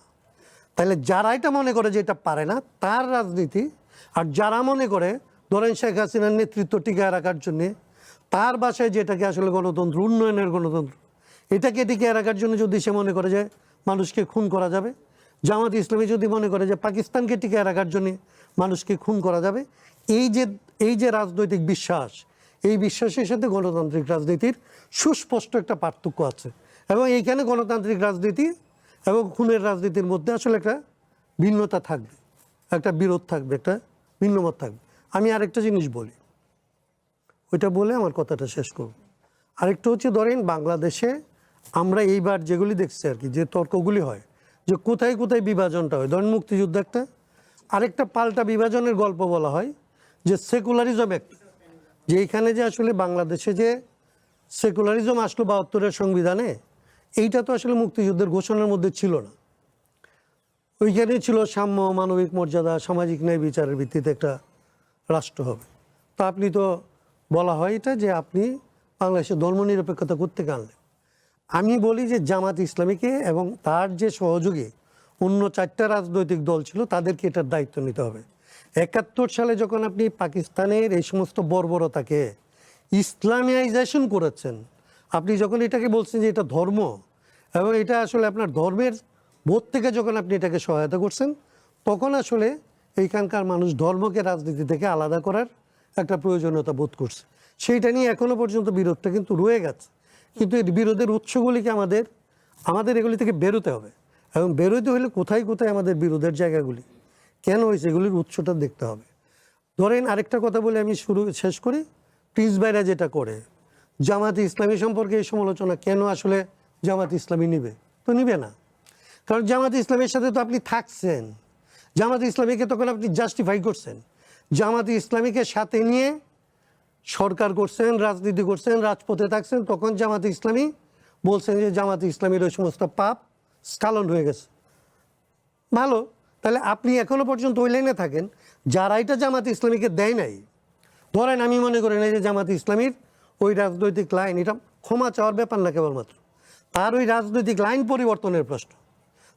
তাহলে যারা এটা মনে করে যে এটা পারে না তার রাজনীতি, আর যারা মনে করে ধরেন শেখ হাসিনার নেতৃত্ব টিকায় রাখার জন্যে তার বাসায় যেটাকে আসলে গণতন্ত্র, উন্নয়নের গণতন্ত্র, এটাকে টিকে রাখার জন্য যদি সে মনে করে যে মানুষকে খুন করা যাবে, জামাত ইসলামী যদি মনে করে যে পাকিস্তানকে টিকে রাখার জন্য মানুষকে খুন করা যাবে, এই যে রাজনৈতিক বিশ্বাস, এই বিশ্বাসের সাথে গণতান্ত্রিক রাজনীতির সুস্পষ্ট একটা পার্থক্য আছে। এবং এইখানে গণতান্ত্রিক রাজনীতি এবং খুনের রাজনীতির মধ্যে আসলে একটা ভিন্নতা থাকবে, একটা বিরোধ থাকবে, একটা ভিন্নমত থাকবে। আমি আরেকটা জিনিস বলি, ওইটা বলে আমার কথাটা শেষ করব। আরেকটা হচ্ছে, ধরেন বাংলাদেশে আমরা এইবার যেগুলি দেখছি আর কি, যে তর্কগুলি হয় যে কোথায় কোথায় বিভাজনটা হয়, ধরেন মুক্তিযুদ্ধ একটা, আরেকটা পাল্টা বিভাজনের গল্প বলা হয় যে সেকুলারিজম একটা, যে এইখানে যে আসলে বাংলাদেশে যে সেকুলারিজম আসলো ৭২-এর সংবিধানে, এইটা তো আসলে মুক্তিযুদ্ধের ঘোষণার মধ্যে ছিল না। ওইখানে ছিল সাম্য, মানবিক মর্যাদা, সামাজিক ন্যায় বিচারের ভিত্তিতে একটা রাষ্ট্র হবে। তো আপনি তো বলা হয় এটা যে আপনি বাংলাদেশের ধর্মনিরপেক্ষতা করতে আনলেন। আমি বলি যে জামাত ইসলামীকে এবং তার যে সহযোগী অন্য 4টা রাজনৈতিক দল ছিল তাদেরকে এটার দায়িত্ব নিতে হবে। 71 সালে যখন আপনি পাকিস্তানের এই সমস্ত বর্বরতাকে ইসলামিয়াইজেশন করেছেন, আপনি যখন এটাকে বলছেন যে এটা ধর্ম এবং এটা আসলে আপনার ধর্মের বোধ থেকে যখন আপনি এটাকে সহায়তা করছেন, তখন আসলে এইখানকার মানুষ ধর্মকে রাজনীতি থেকে আলাদা করার একটা প্রয়োজনীয়তা বোধ করছে। সেইটা নিয়ে এখনো পর্যন্ত বিরোধটা কিন্তু রয়ে গেছে। কিন্তু এই বিরোধের উৎসগুলিকে আমাদের এগুলি থেকে বেরোতে হবে, এবং বেরোতে হলে কোথায় কোথায় আমাদের বিরোধের জায়গাগুলি কেন হয়েছে এগুলির উৎসটা দেখতে হবে। ধরেন আরেকটা কথা বলে আমি শেষ করি, প্রিন্স ভাইরা যেটা করে জামাত ইসলামী সম্পর্কে এই সমালোচনা কেন আসলে জামাত ইসলামী নিবে? তো নিবে না, কারণ জামাত ইসলামের সাথে তো আপনি থাকছেন, জামাত ইসলামীকে তখন আপনি জাস্টিফাই করছেন, জামাত ইসলামীকে সাথে নিয়ে সরকার করছেন, রাজনীতি করছেন, রাজপথে থাকছেন, তখন জামাত ইসলামী বলছেন যে জামাত ইসলামীর ওই সমস্ত পাপ স্খালন হয়ে গেছে। ভালো, তাহলে আপনি এখনো পর্যন্ত ওই লাইনে থাকেন। যারা এটা জামাত ইসলামীকে দেয় নাই, ধরেন আমি মনে করি না যে জামাত ইসলামীর ওই রাজনৈতিক লাইন, এটা ক্ষমা চাওয়ার ব্যাপার না কেবলমাত্র, তার ওই রাজনৈতিক লাইন পরিবর্তনের প্রশ্ন,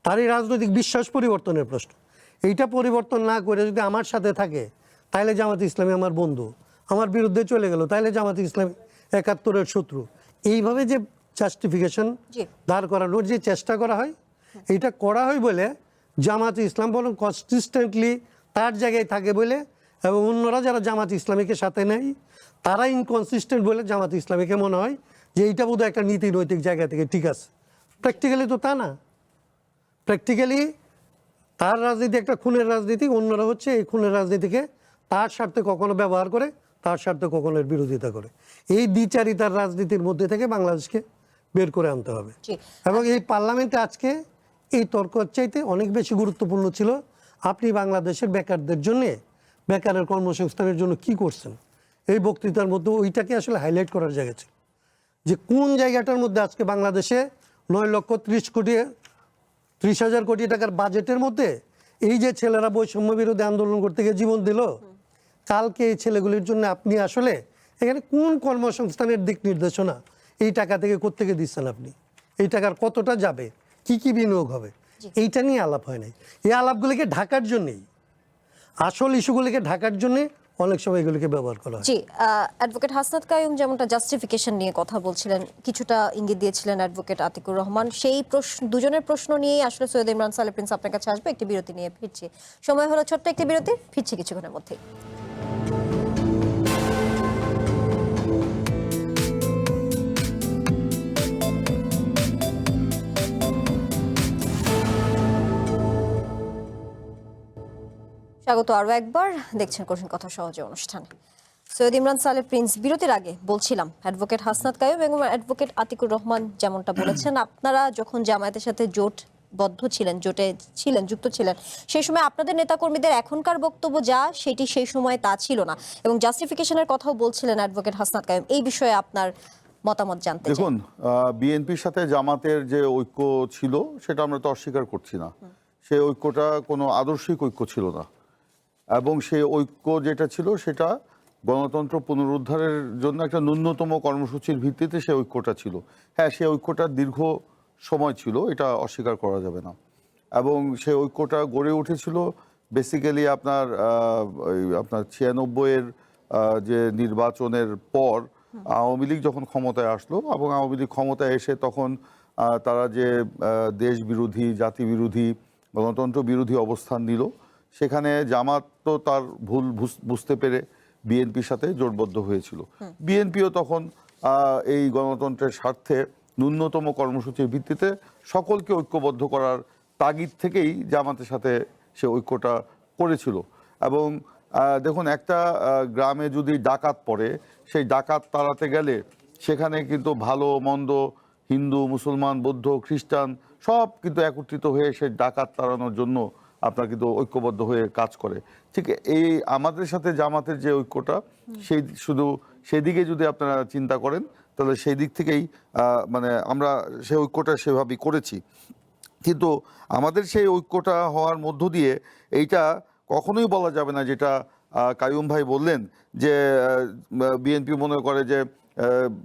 তার এই রাজনৈতিক বিশ্বাস পরিবর্তনের প্রশ্ন। এইটা পরিবর্তন না করে যদি আমার সাথে থাকে, তাহলে জামাত ইসলামী আমার বন্ধু, আমার বিরুদ্ধে চলে গেল তাহলে জামাত ইসলামী 71-এর শত্রু। এইভাবে যে জাস্টিফিকেশন দাঁড় করানোর যে চেষ্টা করা হয়, এইটা করা হয় বলে জামাত ইসলাম বরং কনসিস্টেন্টলি তার জায়গায় থাকে বলে, এবং অন্যরা যারা জামাত ইসলামীকে সাথে নেয় তারা ইনকনসিস্টেন্ট বলে জামাত ইসলামীকে মনে হয় যে এইটা বোধহয় একটা নীতি নৈতিক জায়গা থেকে ঠিক আছে। প্র্যাকটিক্যালি তো তা না। প্র্যাকটিক্যালি তার রাজনীতি একটা খুনের রাজনীতি, অন্যরা হচ্ছে এই খুনের রাজনীতিকে তার স্বার্থে কখনো ব্যবহার করে, তার স্বার্থে কখনো এর বিরোধিতা করে। এই দ্বিচারিতার রাজনীতির মধ্যে থেকে বাংলাদেশকে বের করে আনতে হবে। এবং এই পার্লামেন্টে আজকে এই তর্ক চাইতে অনেক বেশি গুরুত্বপূর্ণ ছিল আপনি বাংলাদেশের বেকারদের জন্য, বেকারের কর্মসংস্থানের জন্য কি করছেন। এই বক্তৃতার মধ্যে ওইটাকে আসলে হাইলাইট করার জায়গা ছিল, যে কোন জায়গাটার মধ্যে আজকে বাংলাদেশে 9,30,000 কোটি টাকার বাজেটের মধ্যে এই যে ছেলেরা বৈষম্য বিরোধী আন্দোলন করতে গিয়ে জীবন দিল, কালকে এই ছেলেগুলির জন্য আপনি আসলে এখানে কোন কর্মসংস্থানের দিক নির্দেশনা এই টাকা থেকে কোত্থেকে দিচ্ছেন আপনি, এই টাকার কতটা যাবে, কি কি বিনিয়োগ হবে, এইটা নিয়ে আলাপ হয় নাই। এই আলাপগুলিকে ঢাকার জন্যেই, আসল ইস্যুগুলিকে ঢাকার জন্যে অনেক সময় এগুলিকে ব্যবহার করা হয়। জি, অ্যাডভোকেট হাসনাত কাইয়ুম যেমনটা জাস্টিফিকেশন নিয়ে কথা বলছিলেন, কিছুটা ইঙ্গিত দিয়েছিলেন অ্যাডভোকেট আতিকুর রহমান। সেই দুজনের প্রশ্ন নিয়েই আসলে সৈয়দ ইমরান সালে প্রিন্স আপনার কাছে আসবে। একটি বিরতি নিয়ে ফিরছি, সময় হলো ছোট্ট একটি বিরতি, ফিরছি কিছুক্ষণের মধ্যেই। স্বাগত আরো একবার, দেখছেন কঠিন কথা সহজে অনুষ্ঠান। সৈয়দ ইমরান সালে প্রিন্স, বিরতির আগে বলছিলাম অ্যাডভোকেট হাসনাত কাইয়ুম এবং অ্যাডভোকেট আতিকুর রহমান যেমনটা বলেছেন, আপনারা যখন জামায়াতের সাথে জোটবদ্ধ ছিলেন, জোটে ছিলেন, যুক্ত ছিলেন, সেই সময় আপনাদের নেতাকর্মীদের এখনকার বক্তব্য যা, সেটি সেই সময় তা ছিল না, এবং জাস্টিফিকেশনের কথাও বলছিলেন অ্যাডভোকেট হাসনাত কাইয়ুম। এই বিষয়ে আপনার মতামত জানতে চাই। দেখুন, বিএনপির সাথে জামাতের যে ঐক্য ছিল সেটা আমরা তো অস্বীকার করছি না। সেই ঐক্যটা কোনো আদর্শিক ঐক্য ছিল না, এবং সেই ঐক্য যেটা ছিল সেটা গণতন্ত্র পুনরুদ্ধারের জন্য একটা ন্যূনতম কর্মসূচির ভিত্তিতে সেই ঐক্যটা ছিল। হ্যাঁ, সেই ঐক্যটা দীর্ঘ সময় ছিল, এটা অস্বীকার করা যাবে না। এবং সেই ঐক্যটা গড়ে উঠেছিল বেসিক্যালি আপনার 96-এর যে নির্বাচনের পর আওয়ামী লীগ যখন ক্ষমতায় আসলো এবং আওয়ামী লীগ ক্ষমতায় এসে তখন তারা যে দেশ বিরোধী, জাতি বিরোধী, গণতন্ত্র বিরোধী অবস্থান নিল, সেখানে জামাত তো তার ভুল বুঝতে পেরে বিএনপির সাথে জোটবদ্ধ হয়েছিল। বিএনপিও তখন এই গণতন্ত্রের স্বার্থে ন্যূনতম কর্মসূচির ভিত্তিতে সকলকে ঐক্যবদ্ধ করার তাগিদ থেকেই জামাতের সাথে সে ঐক্যটা করেছিল। এবং দেখুন, একটা গ্রামে যদি ডাকাত পড়ে, সেই ডাকাত তাড়াতে গেলে সেখানে কিন্তু ভালো মন্দ, হিন্দু, মুসলমান, বৌদ্ধ, খ্রিস্টান সব কিন্তু একত্রিত হয়ে সেই ডাকাত তাড়ানোর জন্য আপনার কিন্তু ঐক্যবদ্ধ হয়ে কাজ করে। ঠিক এই আমাদের সাথে জামাতের যে ঐক্যটা, সেই শুধু সেদিকে যদি আপনারা চিন্তা করেন তাহলে সেই দিক থেকেই মানে আমরা সেই ঐক্যটা সেভাবেই করেছি। কিন্তু আমাদের সেই ঐক্যটা হওয়ার মধ্য দিয়ে এইটা কখনোই বলা যাবে না, যেটা কাইয়ুম ভাই বললেন যে বিএনপি মনে করে যে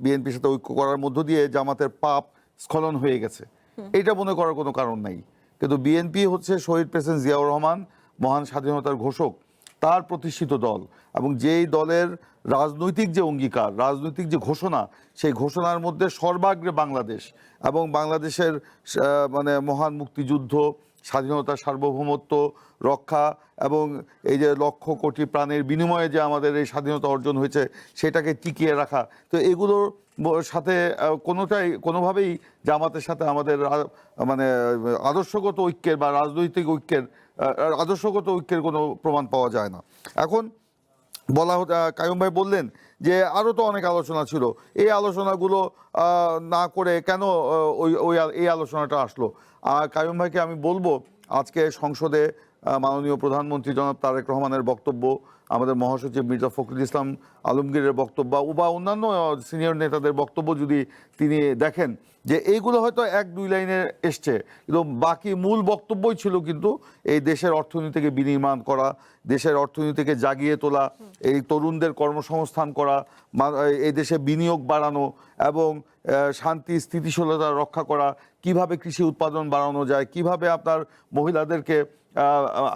বিএনপির সাথে ঐক্য করার মধ্য দিয়ে জামাতের পাপ স্খলন হয়ে গেছে। এটা মনে করার কোনো কারণ নাই। কিন্তু বিএনপি হচ্ছে শহীদ প্রেসিডেন্ট জিয়াউর রহমান, মহান স্বাধীনতার ঘোষক, তার প্রতিষ্ঠিত দল, এবং যেই দলের রাজনৈতিক যে অঙ্গীকার, রাজনৈতিক যে ঘোষণা, সেই ঘোষণার মধ্যে সর্বাগ্রে বাংলাদেশ এবং বাংলাদেশের মানে মহান মুক্তিযুদ্ধ, স্বাধীনতার সার্বভৌমত্ব রক্ষা এবং এই যে লক্ষ কোটি প্রাণের বিনিময়ে যে আমাদের এই স্বাধীনতা অর্জন হয়েছে সেটাকে টিকিয়ে রাখা, তো এগুলোর সাথে কোনোভাবেই জামাতের সাথে আমাদের মানে আদর্শগত ঐক্যের বা রাজনৈতিক ঐক্যের আদর্শগত ঐক্যের কোনো প্রমাণ পাওয়া যায় না। এখন বলা কাইয়ুম ভাই বললেন যে আরও তো অনেক আলোচনা ছিল, এই আলোচনাগুলো না করে কেন এই আলোচনাটা আসলো। আর কাইয়ুম ভাইকে আমি বলবো, আজকে সংসদে মাননীয় প্রধানমন্ত্রী জনাব তারেক রহমানের বক্তব্য, আমাদের মহাসচিব মির্জা ফখরুল ইসলাম আলমগীরের বক্তব্য বা অন্যান্য সিনিয়র নেতাদের বক্তব্য যদি তিনি দেখেন, যে এইগুলো হয়তো 1-2 লাইনে এসছে, কিন্তু বাকি মূল বক্তব্যই ছিল কিন্তু এই দেশের অর্থনীতিকে বিনির্মাণ করা, দেশের অর্থনীতিকে জাগিয়ে তোলা, এই তরুণদের কর্মসংস্থান করা, এই দেশে বিনিয়োগ বাড়ানো এবং শান্তি স্থিতিশীলতা রক্ষা করা, কিভাবে কৃষি উৎপাদন বাড়ানো যায়, কিভাবে আপনার মহিলাদেরকে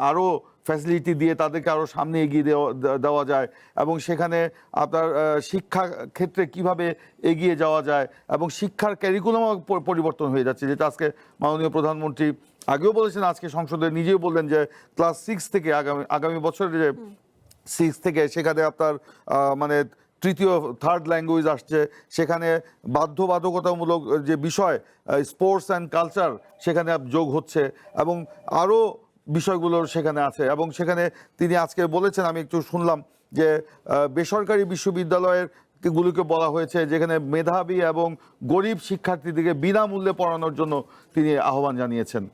আরও ফ্যাসিলিটি দিয়ে তাদেরকে আরও সামনে এগিয়ে দেওয়া যায়, এবং সেখানে আপনার শিক্ষা ক্ষেত্রে কিভাবে এগিয়ে যাওয়া যায়, এবং শিক্ষার ক্যারিকুলামও পরিবর্তন হয়ে যাচ্ছে, যেটা আজকে মাননীয় প্রধানমন্ত্রী আগেও বলেছেন, আজকে সংসদে নিজেও বললেন যে ক্লাস 6 থেকে আগামী বছরের যে 6 থেকে সেখানে আপনার মানে তৃতীয় থার্ড ল্যাঙ্গুয়েজ আসছে, সেখানে বাধ্যবাধকতামূলক যে বিষয় স্পোর্টস অ্যান্ড কালচার সেখানে যোগ হচ্ছে, এবং আরও বিষয়গুলো সেখানে আছে। এবং সেখানে তিনি আজকে বলেছেন, আমি একটু শুনলাম যে বেসরকারি বিশ্ববিদ্যালয়ের গুলোকে বলা হয়েছে যেখানে মেধাবী এবং গরিব শিক্ষার্থীদেরকে বিনামূল্যে পড়ানোর জন্য তিনি আহ্বান জানিয়েছেন।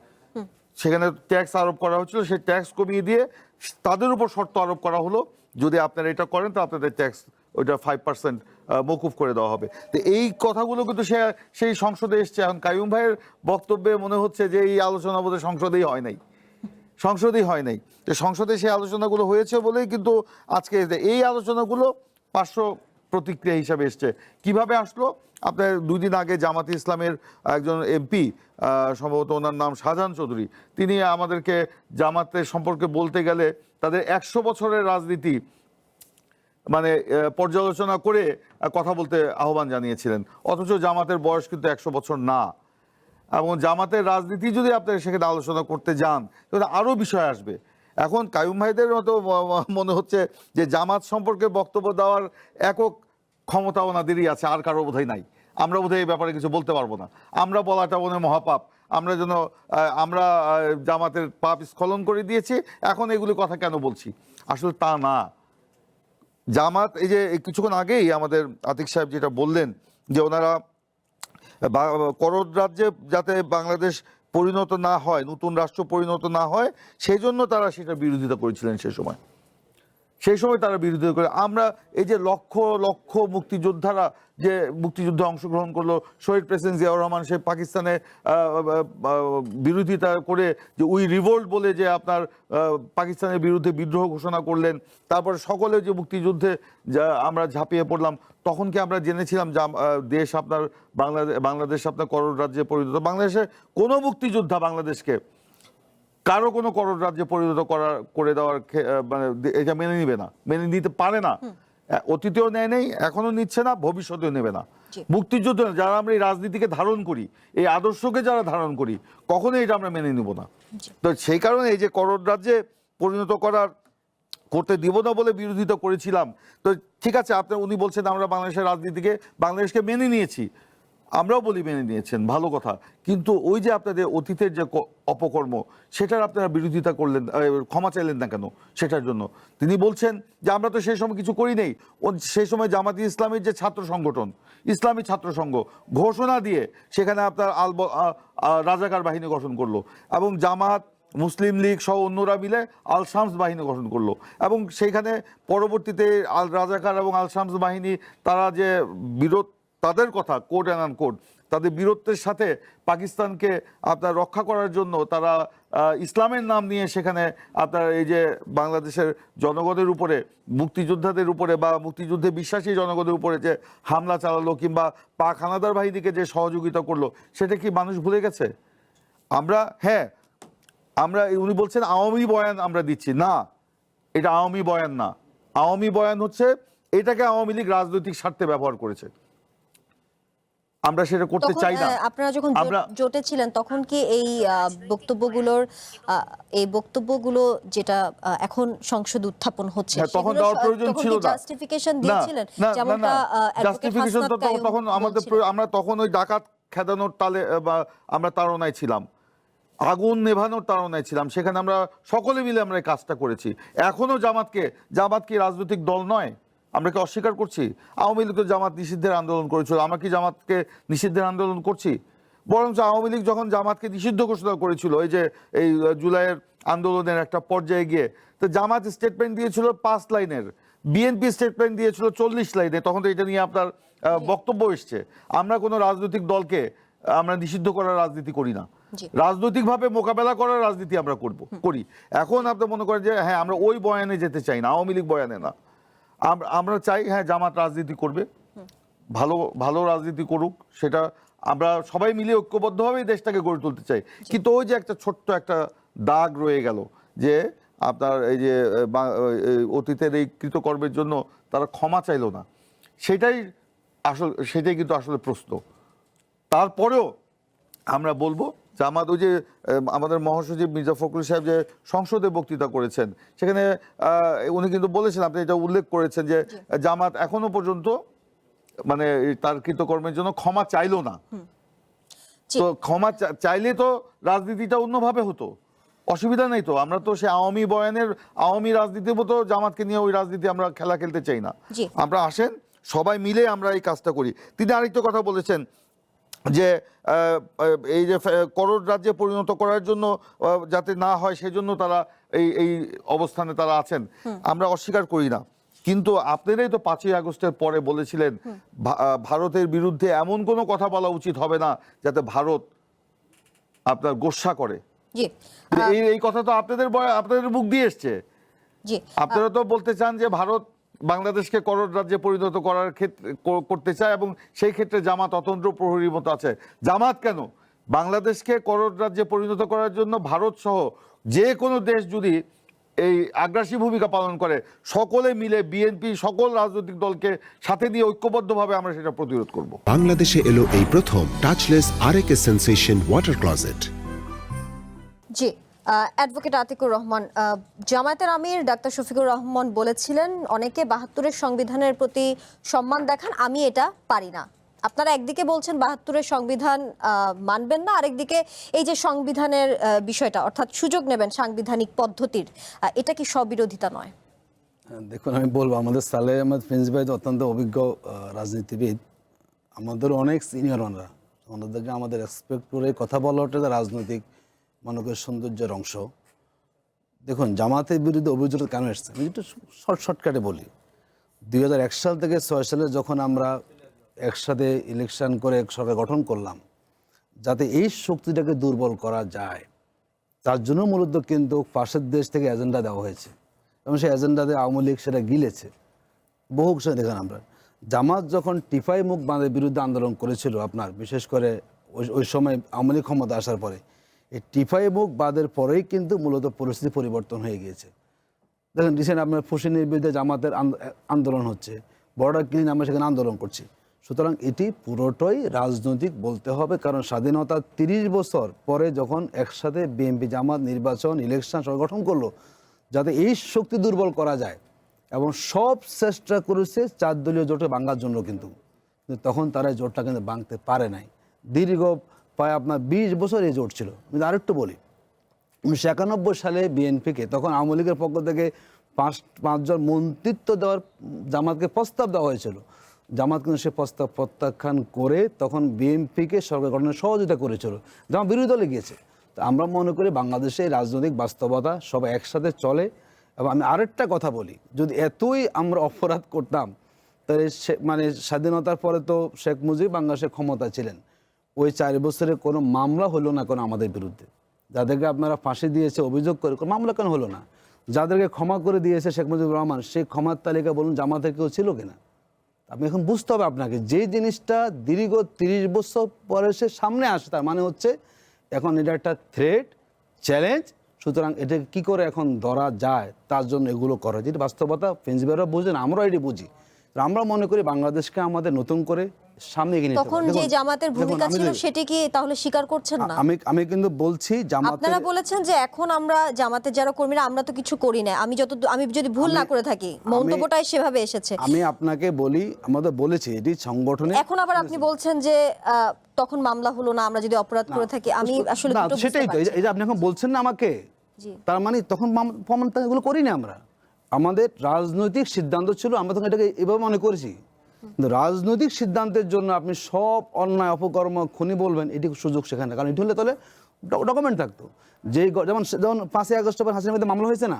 সেখানে ট্যাক্স আরোপ করা হচ্ছিল, সেই ট্যাক্স কমিয়ে দিয়ে তাদের উপর শর্ত আরোপ করা হলো, যদি আপনারা এটা করেন তো আপনাদের ট্যাক্স ওইটা 5% মকুফ করে দেওয়া হবে। তো এই কথাগুলো কিন্তু সেই সংসদে এসছে। এখন কাইয়ুম ভাইয়ের বক্তব্যে মনে হচ্ছে যে এই আলোচনা বোধহয় সংসদেই হয় নাই, তো সংসদে সেই আলোচনাগুলো হয়েছে বলেই কিন্তু আজকে এই আলোচনাগুলো পার্শ্ব প্রতিক্রিয়া হিসাবে এসছে। কিভাবে আসলো? আপনার 2 দিন আগে জামাতে ইসলামের একজন এমপি, সম্ভবত ওনার নাম শাহজাহান চৌধুরী, তিনি আমাদেরকে জামাতের সম্পর্কে বলতে গেলে তাদের 100 বছরের রাজনীতি মানে পর্যালোচনা করে কথা বলতে আহ্বান জানিয়েছিলেন, অথচ জামাতের বয়স কিন্তু 100 বছর না। এবং জামাতের রাজনীতি যদি আপনারা সেখানে আলোচনা করতে যান তাহলে আরও বিষয় আসবে। এখন কাইয়ুম ভাইদের মতো মনে হচ্ছে যে জামাত সম্পর্কে বক্তব্য দেওয়ার একক ক্ষমতা ওনাদেরই আছে, আর কারো বোধহয় নাই। আমরা বোধহয় এই ব্যাপারে কিছু বলতে পারবো না, আমরা বলাটা মনে মহাপাপ, আমরা জামাতের পাপ স্খলন করে দিয়েছি, এখন এগুলি কথা কেন বলছি। আসলে তা না। জামাত, এই যে কিছুক্ষণ আগেই আমাদের আতিক সাহেব যেটা বললেন যে ওনারা করদ রাজ্যে যাতে বাংলাদেশ পরিণত না হয়, নতুন রাষ্ট্র পরিণত না হয়, সেই জন্য তারা সেটা বিরোধিতা করেছিলেন। সেই সময় তারা বিরোধিতা করে আমরা এই যে লক্ষ লক্ষ মুক্তিযোদ্ধারা যে মুক্তিযুদ্ধে অংশগ্রহণ করলো, শহীদ প্রেসিডেন্ট জিয়াউর রহমান সে পাকিস্তানে বিরোধিতা করে যে উই রিভোল্ট বলে যে আপনার পাকিস্তানের বিরুদ্ধে বিদ্রোহ ঘোষণা করলেন, তারপরে সকলে যে মুক্তিযুদ্ধে আমরা ঝাঁপিয়ে পড়লাম, তখন কি আমরা জেনেছিলাম দেশ আপনার বাংলাদেশ আপনার করদ রাজ্যে পরিণত? বাংলাদেশে কোনো মুক্তিযোদ্ধা বাংলাদেশকে কারো কোনো করদ রাজ্যে পরিণত করে দেওয়ার মানে এটা মেনে নিতে পারে না। অতীতেও নেয় নেই, এখনো নিচ্ছে না, ভবিষ্যতেও নেবে না। জি। মুক্তিযুদ্ধ যারা আমরা এই রাজনীতিকে ধারণ করি, এই আদর্শকে যারা ধারণ করি, কখনোই এটা আমরা মেনে নিব না। তো সেই কারণে এই যে করোড রাজ্যে পরিণত করতে দিব না বলে বিরোধিতা করেছিলাম। তো ঠিক আছে, উনি বলছেন আমরা বাংলাদেশের রাজনীতিকে, বাংলাদেশকে মেনে নিয়েছি, আমরাও বলি মেনে নিয়েছেন, ভালো কথা। কিন্তু ওই যে আপনাদের অতীতের যে অপকর্ম, সেটার আপনারা বিরোধিতা করলেন, ক্ষমা চাইলেন না কেন সেটার জন্য? তিনি বলছেন যে আমরা তো সেই সময় কিছু করি নেই। সেই সময় জামাতি ইসলামের যে ছাত্র সংগঠন, ইসলামী ছাত্র সংঘ ঘোষণা দিয়ে সেখানে আপনার রাজাকার বাহিনী গঠন করলো, এবং জামাত, মুসলিম লীগ সহ অন্যরা মিলে আল শামস বাহিনী গঠন করলো, এবং সেইখানে পরবর্তীতে আল রাজাকার এবং আল শামস বাহিনী তারা যে তাদের কথা কোড অ্যান্ড আনকোড, তাদের বীরত্বের সাথে পাকিস্তানকে আপনার রক্ষা করার জন্য তারা ইসলামের নাম নিয়ে সেখানে আপনার এই যে বাংলাদেশের জনগণের উপরে, মুক্তিযোদ্ধাদের উপরে বা মুক্তিযুদ্ধে বিশ্বাসী জনগণের উপরে যে হামলা চালালো, কিংবা পাক হানাদার বাহিনীকে যে সহযোগিতা করলো, সেটা কি মানুষ ভুলে গেছে? উনি বলছেন আওয়ামী বয়ান আমরা দিচ্ছি না, এটা আওয়ামী বয়ান না। আওয়ামী বয়ান হচ্ছে এটাকে আওয়ামী লীগ রাজনৈতিক স্বার্থে ব্যবহার করেছে, আমরা সেটা করতে চাই না। আপনারা যখন জোটে ছিলেন তখন কি এই বক্তব্যগুলো যেটা এখন সংসদে উত্থাপন হচ্ছে, তখন দেওয়ার প্রয়োজন ছিল না। জাস্টিফিকেশন দিয়েছিলেন, যেমনটা জাস্টিফিকেশন তো তখন আমরা তখন ওই ডাকাত খেদানোর তালে বা আমরা তাড়নায় ছিলাম, আগুন নেভানোর তাড়নায় ছিলাম, সেখানে আমরা সকলে মিলে আমরা এই কাজটা করেছি। এখনো জামাত কি রাজনৈতিক দল নয়? আমরা কি অস্বীকার করছি? আওয়ামী লীগ তো জামাত নিষিদ্ধের আন্দোলন করেছিল, আমরা কি জামাতকে নিষিদ্ধের আন্দোলন করছি? বরঞ্চ আওয়ামী লীগ যখন জামাতকে নিষিদ্ধ ঘোষণা করেছিল, এই জুলাইয়ের আন্দোলনের একটা পর্যায়ে গিয়ে, তো জামাত স্টেটমেন্ট দিয়েছিল 5 লাইনের, বিএনপি স্টেটমেন্ট দিয়েছিল 40 লাইনে। তখন তো এটা নিয়ে আপনার বক্তব্য এসছে। আমরা কোনো রাজনৈতিক দলকে আমরা নিষিদ্ধ করার রাজনীতি করি না, রাজনৈতিকভাবে মোকাবেলা করার রাজনীতি আমরা করি। এখন আপনি মনে করেন যে হ্যাঁ আমরা ওই বয়ানে যেতে চাই না, আওয়ামী লীগ বয়ানে না, আমরা চাই হ্যাঁ জামাত রাজনীতি করবে, ভালো রাজনীতি করুক, সেটা আমরা সবাই মিলে ঐক্যবদ্ধভাবে দেশটাকে গড়ে তুলতে চাই। কিন্তু ওই যে একটা ছোট্ট একটা দাগ রয়ে গেল, যে আপনার এই যে অতীতের এই কৃতকর্মের জন্য তারা ক্ষমা চাইলো না, সেটাই কিন্তু আসলে প্রশ্ন। তারপরেও আমরা বলবো জামাত, ওই যে আমাদের মহাসচিব মির্জা ফখরুল সাহেব যে সংসদে বক্তৃতা করেছেন, সেখানে উনি কিন্তু বলেছেন, আপনি এটা উল্লেখ করেছেন, যে জামাত এখনো পর্যন্ত মানে তার কৃতকর্মের জন্য ক্ষমা চাইলো না। তো ক্ষমা চাইলে তো রাজনীতিটা অন্যভাবে হতো, অসুবিধা নেই তো। আমরা তো সে আওয়ামী রাজনীতির মতো জামাতকে নিয়ে ওই রাজনীতি আমরা খেলা খেলতে চাই না। আমরা আসেন সবাই মিলে আমরা এই কাজটা করি। তিনি আরেকটা কথা বলেছেন যে এই যে করোড রাজ্যে পরিণত করার জন্য যাতে না হয় সেজন্য তারা এই অবস্থানে তারা আছেন, আমরা অস্বীকার করি না। কিন্তু আপনারাই তো 5ই আগস্টের পরে বলেছিলেন ভারতের বিরুদ্ধে এমন কোনো কথা বলা উচিত হবে না যাতে ভারত আপনার গোস্বা করে। এই কথা তো আপনাদের মুখ দিয়ে এসছে। আপনারা তো বলতে চান যে ভারত বাংলাদেশকে করোড রাজ্যে পরিণত করার ক্ষেত্রে করতে চায়, এবং সেই ক্ষেত্রে জামাত অতন্ত্র প্রহরীর মতো আছে। জামাত কেন, বাংলাদেশকে করোড রাজ্যে পরিণত করার জন্য ভারত সহ যে কোনো দেশ যদি এই আগ্রাসী ভূমিকা পালন করে, সকলে মিলে বিএনপি সকল রাজনৈতিক দলকে সাথে নিয়ে ঐক্যবদ্ধভাবে আমরা সেটা প্রতিরোধ করব। বাংলাদেশে এলো এই প্রথম touchless RAK sensation water closet. জি, অ্যাডভোকেট আতিকুর রহমান, জামায়াতের আমির ডাক্তার শফিকুর রহমান বলেছিলেন অনেকে 72-এর সংবিধানের প্রতি সম্মান দেখান, আমি এটা পারি না। আপনারা একদিকে বলছেন 72-এর সংবিধান মানবেন না, আরেকদিকে এই যে সংবিধানের বিষয়টা, অর্থাৎ সুযোগ নেবেন সাংবিধানিক পদ্ধতির, এটা কি স্ববিরোধিতা নয়? দেখুন, আমি বলবো আমাদের সালেহ আহমেদ প্রিন্স ভাই অত্যন্ত অভিজ্ঞ রাজনীতিবিদ, আমাদের অনেক সিনিয়র ওনারা, ওনাদেরকে আমাদের এক্সপেক্ট করে কথা বলা ওটা রাজনৈতিক মানবের সৌন্দর্যের অংশ। দেখুন, জামাতের বিরুদ্ধে অভিযোগ কেন এসছে আমি একটু শর্টকাটে বলি। 2001 সাল থেকে 6 সালে যখন আমরা একসাথে ইলেকশন করে এক সরকার গঠন করলাম, যাতে এই শক্তিটাকে দুর্বল করা যায়, তার জন্য মূলত কিন্তু পাশের দেশ থেকে এজেন্ডা দেওয়া হয়েছে, এবং সেই এজেন্ডাতে আওয়ামী লীগ সেটা গিলেছে। বহু সময় দেখেন আমরা জামাত যখন টিফাই মুখ বাঁধের বিরুদ্ধে আন্দোলন করেছিল, আপনার বিশেষ করে ওই সময় আওয়ামী লীগ ক্ষমতা আসার পরে, এই টিফাই মুখ বাঁধের পরেই কিন্তু মূলত পরিস্থিতি পরিবর্তন হয়ে গিয়েছে। দেখেন রিসেন্ট আপনার ফসিনের বিরুদ্ধে জামাতের আন্দোলন হচ্ছে, বর্ডার ক্লিন আমরা সেখানে আন্দোলন করছি। সুতরাং এটি পুরোটাই রাজনৈতিক বলতে হবে, কারণ স্বাধীনতা 30 বছর পরে যখন একসাথে বিএনপি জামাত নির্বাচন ইলেকশন সংগঠন করলো যাতে এই শক্তি দুর্বল করা যায়, এবং সব চেষ্টা করেছে 4 দলীয় জোটে ভাঙার জন্য, কিন্তু তখন তারা এই জোটটা কিন্তু ভাঙতে পারে নাই। দীর্ঘ প্রায় আপনার 20 বছর এই জোট ছিল। আমি আরেকটু বলি, 1991 সালে বিএনপিকে তখন আওয়ামী লীগের পক্ষ থেকে পাঁচজন মন্ত্রিত্ব দেওয়ার জামাতকে প্রস্তাব দেওয়া হয়েছিল। জামাত কিন্তু সে প্রস্তাব প্রত্যাখ্যান করে তখন বিএনপিকে সরকার গঠনের সহযোগিতা করেছিল, জামাত বিরোধী দলে গিয়েছে। তো আমরা মনে করি বাংলাদেশে রাজনৈতিক বাস্তবতা সবাই একসাথে চলে। এবং আমি আরেকটা কথা বলি, যদি এতই আমরা অপরাধ করতাম তাহলে মানে স্বাধীনতার পরে তো শেখ মুজিব বাংলাদেশের ক্ষমতা ছিলেন, ওই 4 বছরে কোনো মামলা হলো না কোনো আমাদের বিরুদ্ধে। যাদেরকে আপনারা ফাঁসি দিয়েছে অভিযোগ করে কোনো মামলা কেন হলো না? যাদেরকে ক্ষমা করে দিয়েছে শেখ মুজিবুর রহমান, সেই ক্ষমার তালিকা বলুন জামাতের কেউ ছিল কিনা? আপনি এখন বুঝতে হবে আপনাকে, যে জিনিসটা দীর্ঘ 30 বছর পরে সে সামনে আসে, তার মানে হচ্ছে এখন এটা একটা থ্রেট, চ্যালেঞ্জ। সুতরাং এটাকে কী করে এখন ধরা যায় তার জন্য এগুলো করা, যেটা বাস্তবতা প্রিন্সিপালরা বুঝেন, আমরাও এটি বুঝি। আমরা মনে করি বাংলাদেশকে আমাদের নতুন করে সামনে এগিয়ে নিতে হবে। তখন যে জামাতের ভূমিকা ছিল সেটি কি তাহলে স্বীকার করছেন না? আমি কিন্তু বলছি জামাতের, আপনারা বলেছেন যে এখন আমরা জামাতের যারা কর্মীরা আমরা তো কিছু করি না, আমি যদি ভুল না করে থাকি, মন্তব্যটাই সেভাবে এসেছে। আমি আপনাকে বলি, আমাদের বলেছি এটি সংগঠনে। এখন আবার আপনি বলছেন যে তখন মামলা হলো না, আমরা যদি অপরাধ করে থাকি। আমি আসলে দুটো বুঝতে সেটাই তো, পারছি। এই যে আপনি এখন বলছেন না আমাকে, জি। তার মানে তখন প্রমাণ এগুলো করি না আমরা। আমাদের রাজনৈতিক সিদ্ধান্ত ছিল, আমরা তখন এটাকে এভাবে মনে করেছি। কিন্তু রাজনৈতিক সিদ্ধান্তের জন্য আপনি সব অন্যায় অপকর্ম খুনি বলবেন, এটি সুযোগ সেখানে, কারণ এটি হলে তাহলে ডকুমেন্ট থাকতো। যেমন 5ই আগস্ট পর হাসিনার মধ্যে মামলা হয়েছে না,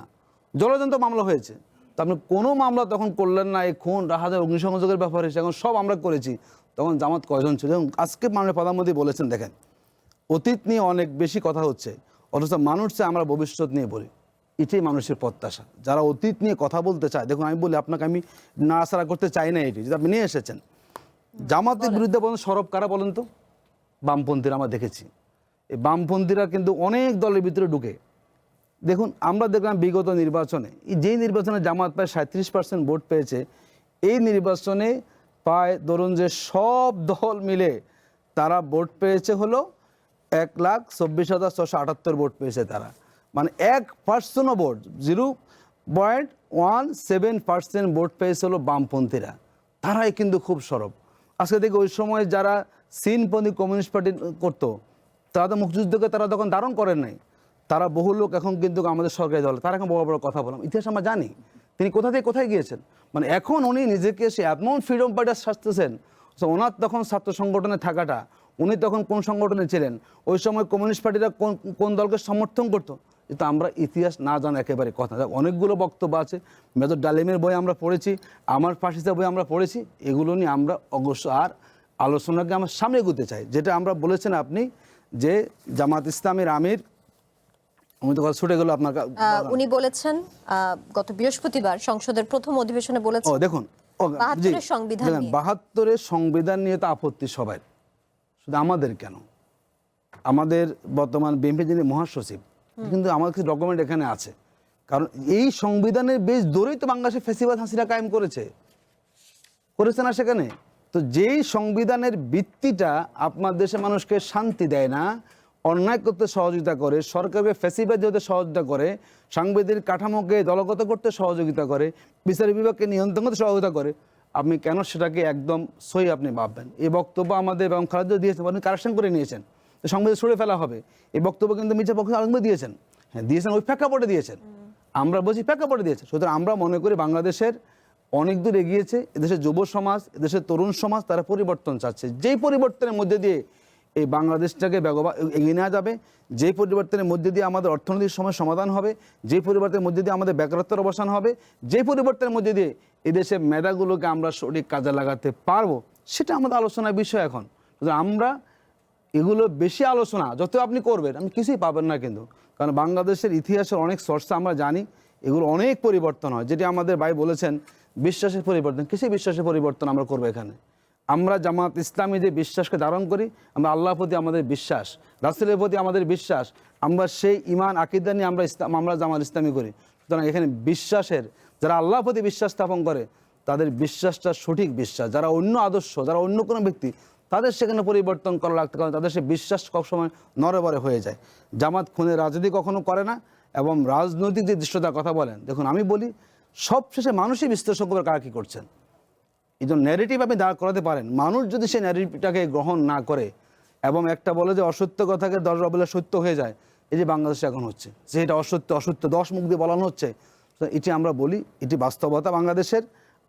জলযন্ত্র মামলা হয়েছে, তো আপনি কোনো মামলা তখন করলেন না। এই খুন, রাহাজার, অগ্নিসংযোগের ব্যাপারে এখন সব আমরা করেছি। তখন জামাত কয়জন ছিল? এবং আজকে মাননীয় প্রধানমন্ত্রী বলেছেন, দেখেন অতীত নিয়ে অনেক বেশি কথা হচ্ছে, অথচ মানুষ চায় আমরা ভবিষ্যৎ নিয়ে বলি। এটাই মানুষের প্রত্যাশা, যারা অতীত নিয়ে কথা বলতে চায়। দেখুন আমি বলি আপনাকে, আমি নাড়াচাড়া করতে চাই না, এটি যেটা আপনি নিয়ে এসেছেন। জামাতের বিরুদ্ধে বলেন সরব কারা বলেন তো? বামপন্থীরা। আমরা দেখেছি এই বামপন্থীরা কিন্তু অনেক দলের ভিতরে ঢুকে। দেখুন আমরা দেখলাম বিগত নির্বাচনে, যেই নির্বাচনে জামাত প্রায় 37% ভোট পেয়েছে, এই নির্বাচনে প্রায় ধরুন যে সব দল মিলে তারা ভোট পেয়েছে হলো 1,24,678 ভোট পেয়েছে তারা। মানে 1% ভোট, 0.17% ভোট পেয়েছে হলো বামপন্থীরা। তারাই কিন্তু খুব সরব। আজকে দেখি ওই সময় যারা চীনপন্থী কমিউনিস্ট পার্টি করতো, তারা তো মুক্তিযুদ্ধকে তারা তখন ধারণ করেন নাই। তারা বহু লোক এখন কিন্তু আমাদের সরকারি দল, তারা এখন বড় বড় কথা বললাম, ইতিহাস আমরা জানি তিনি কোথা থেকে কোথায় গিয়েছেন। মানে এখন উনি নিজেকে সে এমন ফ্রিডম ফাইটার সাজতেছেন। ওনার তখন ছাত্র সংগঠনে থাকাটা, উনি তখন কোন সংগঠনে ছিলেন, ওই সময় কমিউনিস্ট পার্টিরা কোন দলকে সমর্থন করতো, কিন্তু আমরা ইতিহাস না জানা একেবারে কথা। অনেকগুলো বক্তব্য আছে, মেজর ডালিমের বই আমরা পড়েছি, আমার ফাঁসিসের বই আমরা পড়েছি, এগুলো নিয়ে আমরা অবশ্য আর আলোচনাকে আমরা সামনে এগোতে চাই। যেটা আমরা বলেছেন আপনি যে জামাত ইসলামের আমির, আমি তো কথা ছুটে গেল আপনার, উনি বলেছেন গত বৃহস্পতিবার সংসদের প্রথম অধিবেশনে বলেছেন, দেখুন 72 সংবিধান নিয়ে। 72 সংবিধান নিয়ে তো আপত্তি সবাই, শুধু আমাদের কেন, আমাদের বর্তমান বিএনপি যিনি মহাসচিব, কিন্তু আমার কাছে ডকুমেন্ট এখানে আছে। কারণ এই সংবিধানের বেশ ধরেই তো বাংলাদেশে ফ্যাসিবাদ হাসিনা কায়েম করেছে না সেখানে। তো যেই সংবিধানের ভিত্তিটা আপনার দেশের মানুষকে শান্তি দেয় না, অন্যায় করতে সহযোগিতা করে, সরকারকে ফ্যাসিবাদ হতে সহযোগিতা করে, সাংবিধানিক কাঠামোকে দলগত করতে সহযোগিতা করে, বিচার বিভাগকে নিয়ন্ত্রণ করতে সহযোগিতা করে, আপনি কেন সেটাকে একদম সই আপনি ভাববেন? এই বক্তব্য আমাদের এবং খালেদা দিয়েছেন, আপনি কারেকশন করে নিয়েছেন, সংবিধান ছুড়ে ফেলা হবে, এই বক্তব্য কিন্তু মির্জা পক্ষে আরম্ভ দিয়েছেন। হ্যাঁ দিয়েছেন, ওই প্রেক্ষাপটে দিয়েছেন, আমরা বলছি প্রেক্ষাপটে দিয়েছে। সুতরাং আমরা মনে করি বাংলাদেশের অনেক দূর এগিয়েছে, এদেশের যুব সমাজ, এদেশের তরুণ সমাজ, তারা পরিবর্তন চাচ্ছে। যেই পরিবর্তনের মধ্যে দিয়ে এই বাংলাদেশটাকে এগিয়ে নেওয়া যাবে, যে পরিবর্তনের মধ্যে দিয়ে আমাদের অর্থনৈতিক সমস্যার সমাধান হবে, যে পরিবর্তনের মধ্যে দিয়ে আমাদের বেকারত্বের অবসান হবে, যে পরিবর্তনের মধ্যে দিয়ে এদেশের মেধাগুলোকে আমরা সঠিক কাজে লাগাতে পারবো, সেটা আমাদের আলোচনার বিষয় এখন। আমরা এগুলো বেশি আলোচনা যত আপনি করবেন, আপনি কিছুই পাবেন না কিন্তু। কারণ বাংলাদেশের ইতিহাসের অনেক চর্চা আমরা জানি, এগুলো অনেক পরিবর্তন হয়, যেটি আমাদের ভাই বলেছেন বিশ্বাসের পরিবর্তন। কিসে বিশ্বাসের পরিবর্তন আমরা করবো এখানে? আমরা জামাত ইসলামী যে বিশ্বাসকে ধারণ করি, আমরা আল্লাহর প্রতি আমাদের বিশ্বাস, রাসূলের প্রতি আমাদের বিশ্বাস, আমরা সেই ইমান আকিদা নিয়ে আমরা জামাত ইসলামী করি। সুতরাং এখানে বিশ্বাসের, যারা আল্লাহর প্রতি বিশ্বাস স্থাপন করে তাদের বিশ্বাসটা সঠিক বিশ্বাস, যারা অন্য আদর্শ, যারা অন্য কোনো ব্যক্তি, তাদের সেখানে পরিবর্তন করা লাগতে, কারণ তাদের সে বিশ্বাস সবসময় নড়বড়ে হয়ে যায়। জামাত খুনের রাজনীতি কখনো করে না, এবং রাজনৈতিক যে দৃশ্যতার কথা বলেন, দেখুন আমি বলি সবশেষে মানুষই বিশ্লেষণ করে কারা কী করছেন। এই জন্য ন্যারেটিভ আপনি দাঁড় করাতে পারেন, মানুষ যদি সেই ন্যারেটিভটাকে গ্রহণ না করে এবং একটা বলে যে অসত্য কথাকে 10 বলে সত্য হয়ে যায়, এই যে বাংলাদেশে এখন হচ্ছে যে এটা অসত্য অসত্য 10 মুখ দিয়ে বলানো হচ্ছে, এটি আমরা বলি এটি বাস্তবতা বাংলাদেশের।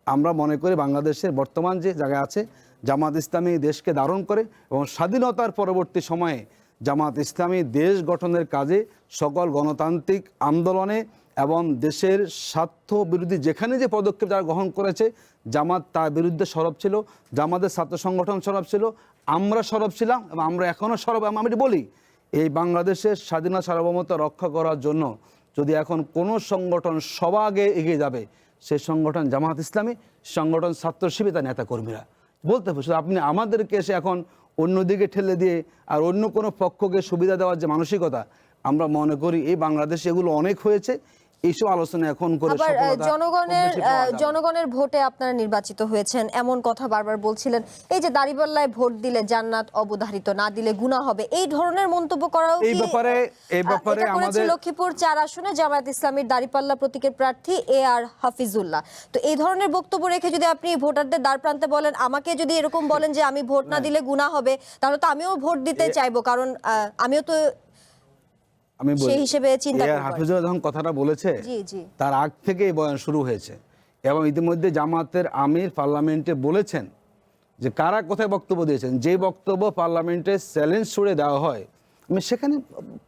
আমরা মনে করি বাংলাদেশের বর্তমান যে জায়গায় আছে, জামাত ইসলামী দেশকে ধারণ করে এবং স্বাধীনতার পরবর্তী সময়ে জামাত ইসলামী দেশ গঠনের কাজে সকল গণতান্ত্রিক আন্দোলনে এবং দেশের স্বার্থ বিরোধী যেখানে যে পদক্ষেপ যারা গ্রহণ করেছে, জামাত তার বিরুদ্ধে সরব ছিল, জামাতের ছাত্র সংগঠন সরব ছিল, আমরা সরব ছিলাম এবং আমরা এখনও সরব। আমি বলি এই বাংলাদেশের স্বাধীনতা সার্বভৌমত্ব রক্ষা করার জন্য যদি এখন কোনো সংগঠন সবার আগে এগিয়ে যাবে, সেই সংগঠন জামাত ইসলামী, সংগঠন ছাত্র শিবির তার নেতাকর্মীরা বলতে হবে। শুধু আপনি আমাদেরকে এসে এখন অন্যদিকে ঠেলে দিয়ে আর অন্য কোনো পক্ষকে সুবিধা দেওয়ার যে মানসিকতা, আমরা মনে করি এই বাংলাদেশে এগুলো অনেক হয়েছে। এইসব আলোচনা এখন করে আবার জনগণের ভোটে আপনারা নির্বাচিত হয়েছেন এমন কথা বারবার বলছিলেন। এই যে দাড়িপাল্লায় ভোট দিলে জান্নাত অবধারিত, না দিলে গুনাহ হবে, এই ধরনের মন্তব্য করাও এই ব্যাপারে আমাদের লক্ষ্মীপুর 4 আসনে জামায়াত ইসলামীর দাড়িপাল্লা প্রতীকের প্রার্থী AR হাফিজুল্লাহ। তো এই ধরনের বক্তব্য রেখে যদি আপনি ভোটারদের দ্বার প্রান্তে বলেন, আমাকে যদি এরকম বলেন যে আমি ভোট না দিলে গুনাহ হবে, তাহলে তো আমিও ভোট দিতে চাইবো, কারণ আমিও তো আমি বলি সেই হিসেবে চিন্তা করব। হাফিজুল্লাহ যখন কথাটা বলেছে তার আগ থেকে এই বয়ান শুরু হয়েছে এবং ইতিমধ্যে জামাতের আমির পার্লামেন্টে বলেছেন যে কারা কোথায় বক্তব্য দিয়েছেন, যে বক্তব্য পার্লামেন্টে চ্যালেঞ্জ ছুড়ে দেওয়া হয় আমি সেখানে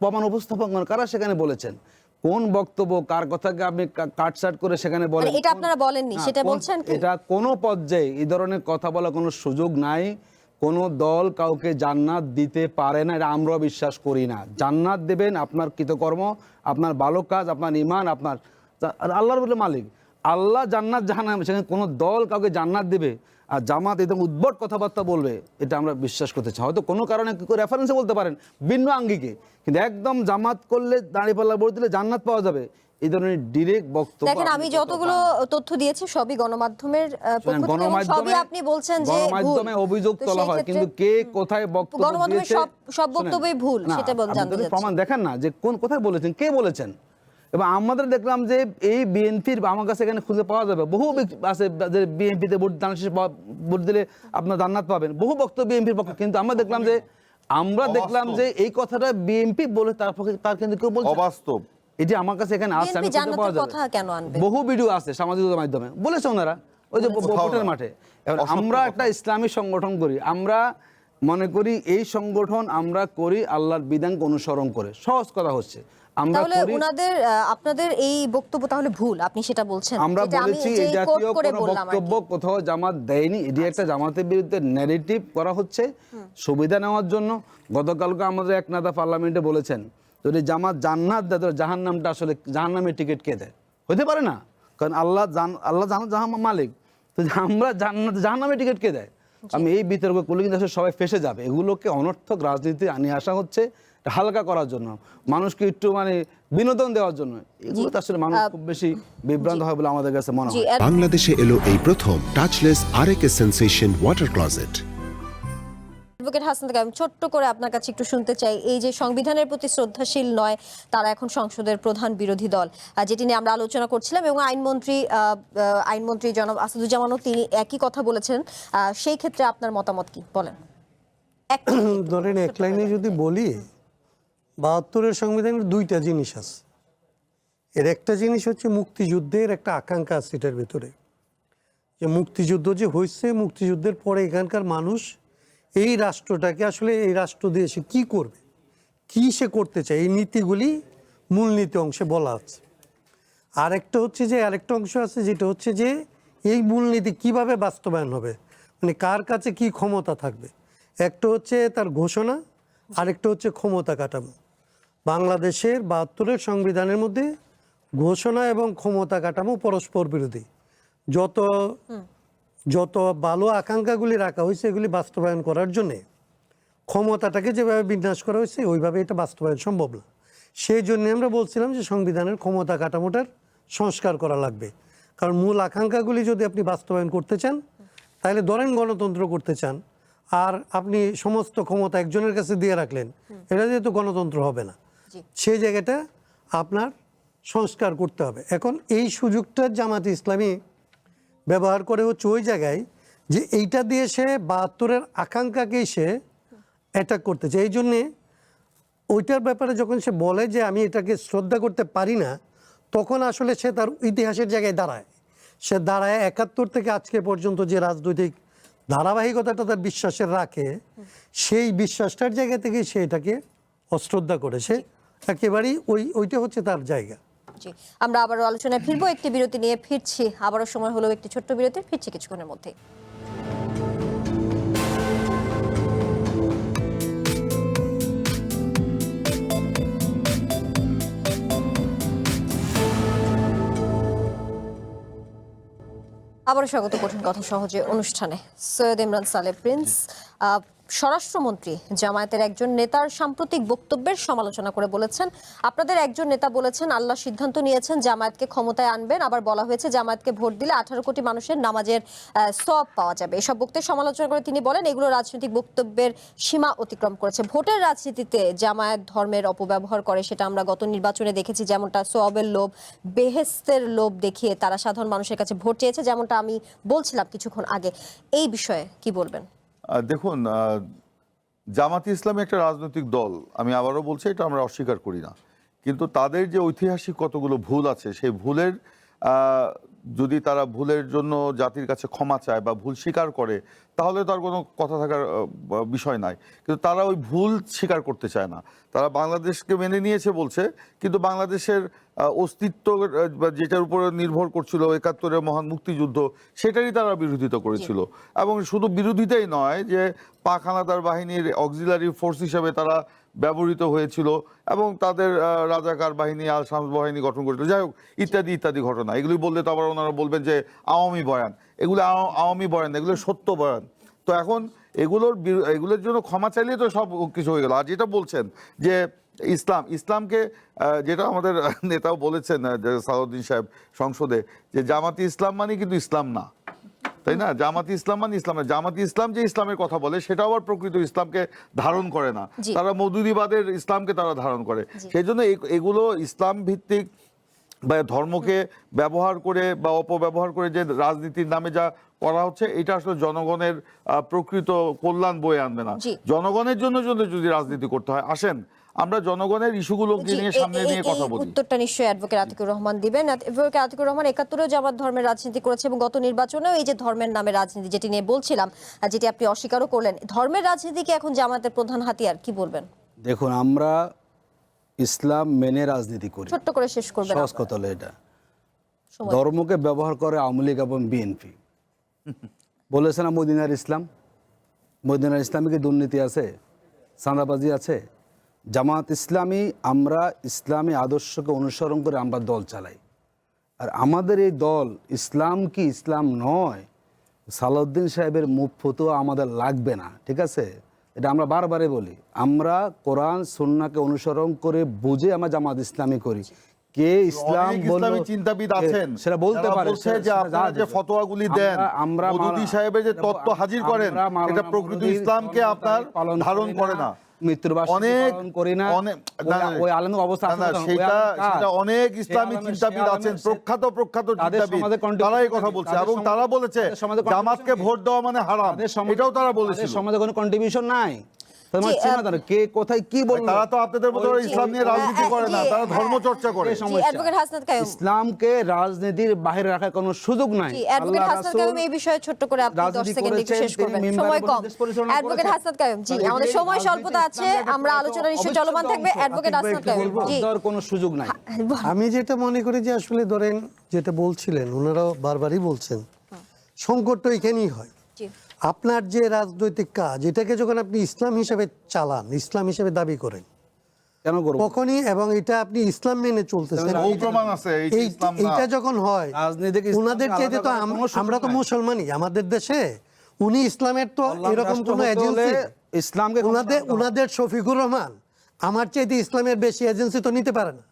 প্রমাণ উপস্থাপন করেন কারা সেখানে বলেছেন, কোন বক্তব্য কার কথাকে আপনি কাটছাট করে সেখানে বলেন, এটা আপনারা বলেননি, সেটা বলছেন কি? এটা কোনো পর্যায়ে এই ধরনের কথা বলার কোনো সুযোগ নাই। কোনো দল কাউকে জান্নাত দিতে পারে না, এটা আমরা বিশ্বাস করি না। জান্নাত দেবেন আপনার কৃতকর্ম, আপনার ভালো কাজ, আপনার ঈমান, আপনার আল্লাহর বলে মালিক আল্লাহ। জান্নাত জাহান্নাম, সেখানে কোনো দল কাউকে জান্নাত দেবে আর জামাত একদম উদ্ভট কথাবার্তা বলবে, এটা আমরা বিশ্বাস করতে চাই। হয়তো কোনো কারণে রেফারেন্সে বলতে পারেন ভিন্ন আঙ্গিকে, কিন্তু একদম জামাত করলে দাঁড়িপাল্লা ভোট দিলে জান্নাত পাওয়া যাবে, এই ধরনের ডিরেক্ট বক্তব্য। দেখেন আমি যতগুলো তথ্য দিয়েছি সবই গণমাধ্যমের পক্ষ থেকে, এবং সবই আপনি বলছেন যে গণমাধ্যমে অভিযোগ তোলা হয়, কিন্তু কে কোথায় বক্তব্য দিয়েছে, গণমাধ্যমের সব বক্তব্যই ভুল, সেটা জানতে চাচ্ছি। প্রমাণ দেখেন না যে কোন কোথায় বলেছেন, কে বলেছেন। এবং আমাদের দেখলাম যে এই বিএনপির, আমার কাছে এখানে খুঁজে পাওয়া যাবে বহু আছে যে বিএনপিতে ভোট দিলে আপনার জান্নাত পাবেন, বহু বক্তব্য বিএনপির পক্ষে, কিন্তু আমরা দেখলাম যে এই কথাটা বিএনপি বলে তার কিন্তু কেউ বলছে অবাস্তব। এটি আমার কাছে এখানে আছে, আমি খুঁজে পাওয়া যাবে, বহু ভিডিও আছে সামাজিক মাধ্যমে বলেছে ওনারা ওই যে ভোটের মাঠে। এবার আমরা একটা ইসলামী সংগঠন করি, আমরা মনে করি এই সংগঠন আমরা করি আল্লাহর বিধানকে অনুসরণ করে। সহজ কথা হচ্ছে আমরা করি, আপনাদের এই বক্তব্য তাহলে ভুল, আপনি সেটা বলছেন। আমরা বলেছি এই জাতীয় কোনো বক্তব্য কোথাও জামাত দেয়নি, এটি একটা জামাতের বিরুদ্ধে ন্যারেটিভ করা হচ্ছে সুবিধা নেওয়ার জন্য। গতকালকে আমাদের এক নেতা পার্লামেন্টে বলেছেন যদি জামাত জান্নাত দেয় তাহলে জাহান্নামটা আসলে জাহান্নামের টিকিট কে দেয়, হতে পারে না, কারণ আল্লাহ জাহান্নাম মালিক, তো আমরা জাহান্নামের টিকিট কে দেয়। আমি এই বিতর্ক করলে কিন্তু আসলে সবাই ফেসে যাবে, এগুলোকে অনর্থক রাজনীতি আনিয়ে আসা হচ্ছে হালকা করার জন্য, মানুষকে একটু বিনোদন দেওয়ার জন্য। এগুলো তো আসলে মানুষ খুব বেশি বিভ্রান্ত হয় বলে আমাদের কাছে মনে হয়। বাংলাদেশে এলো এই প্রথম touchless RAK sensation water closet. Advocate Hasan থেকে আমি ছোট্ট করে আপনার কাছে একটু শুনতে চাই, এই যে সংবিধানের প্রতি শ্রদ্ধাশীল নয় তারা এখন সংসদের প্রধান বিরোধী দল, যেটি নিয়ে আমরা আলোচনা করছিলাম, এবং আইনমন্ত্রী জনাব আসাদুজ্জামানও তিনি একই কথা বলেছেন, সেই ক্ষেত্রে আপনার মতামত কি বলেন? ধরেন এক লাইনে যদি বলি, ৭২-এর সংবিধানের দুইটা জিনিস আছে। এর একটা জিনিস হচ্ছে মুক্তিযুদ্ধের একটা আকাঙ্ক্ষা আছে এটার ভেতরে, যে মুক্তিযুদ্ধ যে হয়েছে, মুক্তিযুদ্ধের পরে এখানকার মানুষ এই রাষ্ট্রটাকে আসলে এই রাষ্ট্র দিয়ে সে কী করবে, কী সে করতে চায়, এই নীতিগুলি মূলনীতি অংশে বলা আছে। আরেকটা হচ্ছে যে আরেকটা অংশ আছে যেটা হচ্ছে যে এই মূলনীতি কিভাবে বাস্তবায়ন হবে, মানে কার কাছে কি ক্ষমতা থাকবে। একটা হচ্ছে তার ঘোষণা, আরেকটা হচ্ছে ক্ষমতা কাঠামো। বাংলাদেশের ৭২-এর সংবিধানের মধ্যে ঘোষণা এবং ক্ষমতা কাঠামো পরস্পর বিরোধী। যত ভালো আকাঙ্ক্ষাগুলি রাখা হয়েছে এগুলি বাস্তবায়ন করার জন্যে ক্ষমতাটাকে যেভাবে বিন্যাস করা হয়েছে ওইভাবে এটা বাস্তবায়ন সম্ভব না। সেই জন্য আমরা বলছিলাম যে সংবিধানের ক্ষমতা কাঠামোটার সংস্কার করা লাগবে। কারণ মূল আকাঙ্ক্ষাগুলি যদি আপনি বাস্তবায়ন করতে চান, তাহলে ধরেন গণতন্ত্র করতে চান, আর আপনি সমস্ত ক্ষমতা একজনের কাছে দিয়ে রাখলেন, এটা যেহেতু গণতন্ত্র হবে না। জি। সেই জায়গাটা আপনার সংস্কার করতে হবে। এখন এই সুযোগটা জামাতে ইসলামী ব্যবহার করে হচ্ছে ওই জায়গায় যে এইটা দিয়ে সে ৭২-এর আকাঙ্ক্ষাকেই সে অ্যাটাক করতে চায়। এই জন্যে ওইটার ব্যাপারে যখন সে বলে যে আমি এটাকে শ্রদ্ধা করতে পারি না, তখন আসলে সে তার ইতিহাসের জায়গায় দাঁড়ায়। সে দাঁড়ায় ৭১ থেকে আজকে পর্যন্ত যে রাজনৈতিক ধারাবাহিকতাটা তার বিশ্বাসের রাখে, সেই বিশ্বাসটার জায়গা থেকে সে এটাকে অশ্রদ্ধা করেছে। একেবারেই ওইটা হচ্ছে তার জায়গা। জি, আমরা আবারও আলোচনায় ফিরবো, একটি বিরতি নিয়ে ফিরছি। আবারও সময় হলো একটি ছোট্ট বিরতির, ফিরছি কিছুক্ষণের মধ্যে। আবারও স্বাগত কঠিন কথা সহজে অনুষ্ঠানে। সৈয়দ ইমরান সালেহ প্রিন্স, স্বরাষ্ট্রমন্ত্রী জামায়াতের একজন নেতার সাম্প্রতিক বক্তব্যের সমালোচনা করে বলেছেন, আপনাদের একজন নেতা বলেছেন আল্লাহ সিদ্ধান্ত নিয়েছেন জামায়াতকে ক্ষমতায় আনবেন, আবার বলা হয়েছে জামায়াতকে ভোট দিলে 18 কোটি মানুষের নামাজের সওয়াব পাওয়া যাবে। এসব বক্তব্যের সমালোচনা করে তিনি বলেন এগুলো রাজনৈতিক বক্তব্যের সীমা অতিক্রম করেছে। ভোটের রাজনীতিতে জামায়াত ধর্মের অপব্যবহার করে, সেটা আমরা গত নির্বাচনে দেখেছি, যেমনটা সওয়াবের লোভ, বেহেশতের লোভ দেখিয়ে তারা সাধারণ মানুষের কাছে ভোট চেয়েছে, যেমনটা আমি বলছিলাম কিছুক্ষণ আগে। এই বিষয়ে কি বলবেন? দেখুন, জামাতে ইসলামী একটা রাজনৈতিক দল, আমি আবারও বলছি, এটা আমরা অস্বীকার করি না, কিন্তু তাদের যে ঐতিহাসিক কতগুলো ভুল আছে, সেই ভুলের যদি তারা ভুলের জন্য জাতির কাছে ক্ষমা চায় বা ভুল স্বীকার করে, তাহলে তার কোনো কথা থাকার বিষয় নাই। কিন্তু তারা ওই ভুল স্বীকার করতে চায় না। তারা বাংলাদেশকে মেনে নিয়েছে বলছে, কিন্তু বাংলাদেশের অস্তিত্ব যেটার উপরে নির্ভর করছিল ৭১-এর মহান মুক্তিযুদ্ধ, সেটারই তারা বিরোধিতা করেছিল। এবং শুধু বিরোধিতাই নয়, যে পাক হানাদার বাহিনীর অক্সিলারি ফোর্স হিসেবে তারা ব্যবহৃত হয়েছিল এবং তাদের রাজাকার বাহিনী, আল শামস বাহিনী গঠন করেছিল, যাই হোক, ইত্যাদি ইত্যাদি ঘটনা। এগুলি বললে তো আবার ওনারা বলবেন যে আওয়ামী বয়ান, এগুলো আওয়ামী বয়ান, এগুলো সত্য বয়ান। তো এখন এগুলোর জন্য ক্ষমা চাইলে তো সব কিছু হয়ে গেল। আর যেটা বলছেন যে ইসলামকে, যেটা আমাদের নেতাও বলেছেন সালাউদ্দিন সাহেব সংসদে, যে জামাতি ইসলাম মানে কিন্তু ইসলাম না, তাই না? জামাতি ইসলাম মানে ইসলাম না। জামাতি ইসলাম যে ইসলামের কথা বলে, সেটা আবার প্রকৃত ইসলামকে ধারণ করে না। তারা মওদুদিবাদের ইসলামকে তারা ধারণ করে। সেই জন্য এগুলো ইসলাম ভিত্তিক বা ধর্মকে ব্যবহার করে বা অপব্যবহার করে যে রাজনীতির নামে যা করা হচ্ছে, এটা আসলে জনগণের প্রকৃত কল্যাণ বয়ে আনবে না। জনগণের জন্য যদি রাজনীতি করতে হয়, আসেন আমরা জনগণের ইস্যুগুলোকে নিয়ে সামনে নিয়ে কথা বলি। উত্তরটা নিশ্চয়ই অ্যাডভোকেট আতিকুর রহমান দিবেন। অ্যাডভোকেট আতিকুর রহমান ৭১-এও জামাত ধর্মের রাজনীতি করেছে এবং গত নির্বাচনেও এই যে ধর্মের নামে রাজনীতি, যেটি নিয়ে বলছিলাম, যেটি আপনি অস্বীকারও করলেন, ধর্মের রাজনীতি কি এখন জামাতের প্রধান হাতিয়ার? কি বলবেন? দেখুন, আমরা ইসলাম মেনে রাজনীতি করি, ছোট্ট করে শেষ করবেন। সহজ কথা হলো এটা। ধর্মকে ব্যবহার করে আওয়ামী লীগ এবং বিএনপি। বলেছে না মদিনার ইসলাম, মদিনার ইসলামে কি দুর্নীতি আছে, চাঁদাবাজি আছে? জামাত ইসলামী, আমরা ইসলামী আদর্শকে অনুসরণ করে আমরা দল চালাই। আর আমাদের এই দল ইসলাম কি ইসলাম নয়, সালাউদ্দিন সাহেবের মুখ ফতুয়া আমাদের লাগবে না, ঠিক আছে? এটা আমরা বারবারে বলি। আমরা কোরআন সুন্নাহকে অনুসরণ করে বুঝে আমরা জামাত ইসলামী করি। কে ইসলাম ইসলামী চিন্তাবিদ আছেন, সেটা বলতে পারে যে আপনারা যে ফতোয়াগুলি দেন, মওদুদি সাহেবের যে তত্ত্ব হাজির করেন, এটা প্রকৃত ইসলামকে আপনার ধারণ করে না। অনেক ইসলামী চিন্তাবিদ আছেন, প্রখ্যাত চিন্তাবিদ, তারা এই কথা বলছে এবং তারা বলেছে জামাতকে ভোট দেওয়া মানে হারাম, এটাও তারা বলেছে। সমাজে কোনো কন্ট্রিবিউশন নাই। কে কোথায় কি বলবে? তারা তো আপনাদের মতো ইসলাম নিয়ে রাজনীতি করে না, তারা ধর্ম চর্চা করে। ইসলামকে রাজনীতির বাইরে রাখার কোনো সুযোগ নাই। অ্যাডভোকেট হাসনাত কাইয়ুম, এই বিষয়ে ছোট্ট করে আপনি 10 সেকেন্ডে একটু শেষ করবেন, সময় কম। অ্যাডভোকেট হাসনাত কাইয়ুম, জি, আমাদের সময় স্বল্পতা আছে, আমরা আলোচনা নিশ্চয়ই চলমান থাকবে। অ্যাডভোকেট হাসনাত কাইয়ুম, জি, কোনো সুযোগ নাই। আমি যেটা মনে করি যে আসলে ধরেন যেটা বলছিলেন, ওনারাও বারবারই বলছেন, সংকটটা এখানেই হয়। আপনার যে রাজনৈতিক কাজ, এটাকে যখন আপনি ইসলাম হিসেবে চালান, ইসলাম হিসেবে দাবি করেন, কেন করব তখনই, এবং এটা আপনি ইসলাম মেনে চলতেছেন, এইটা যখন হয়, ওনাদের চাইতে তো আমরা তো মুসলমানই, আমাদের দেশে উনি ইসলামের তো এরকম কোন এজেন্সি, ইসলামকে ওনাদের শফিকুর রহমান আমার চাইতে ইসলামের বেশি এজেন্সি তো নিতে পারে না।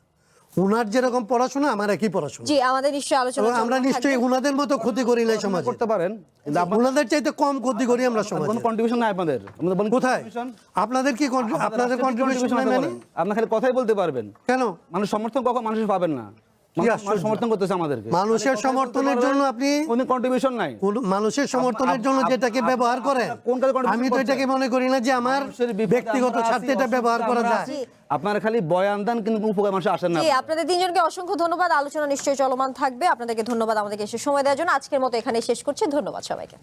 উনার যেরকম পড়াশোনা আমার একই পড়াশোনা, জি আমাদের নিশ্চয়ই আলোচনা এবং আমরা চলমান নিশ্চয়ই থাকবে। উনাদের মতো ক্ষতি করি না সমাজে, করতে পারেন, কিন্তু আপনার উনাদের চাইতে কম ক্ষতি করি আমরা সমাজে। কোনো কন্ট্রিবিউশন নাই আপনাদের। আমাদের বলেন কোথায় contribution? আপনাদের কি আপনাদের কন্ট্রিবিউশন নাই? মানে আপনার খালি কথাই বলতে পারবেন, কেন? মানুষ সমর্থন কখন মানুষ পাবেন না, কি মানুষ আশ্চর্য। সমর্থন করতেছে আমাদেরকে। মানুষের সমর্থনের জন্য আপনি কোনো কন্ট্রিবিউশন নাই। মানুষের সমর্থনের জন্য যেটাকে ব্যবহার করেন, কোন কাজে contribution আমি তো করছেন? এটাকে মনে করি না যে আমার মানুষের বিপদে ব্যক্তিগত আমরা আছি, স্বার্থে এটা ব্যবহার করা অসুবিধা যায়। আমরা আছি। আপনারা খালি বয়ান দেন কিন্তু কোনো উপকার মানুষ আসেন না। জি আপনাদের তিনজনকে অসংখ্য ধন্যবাদ, আলোচনা নিশ্চয়ই চলমান থাকবে। আপনাদেরকে ধন্যবাদ আমাদেরকে এসে সময় দেওয়ার জন্য। আজকের মতো এখানে শেষ করছি, ধন্যবাদ সবাইকে।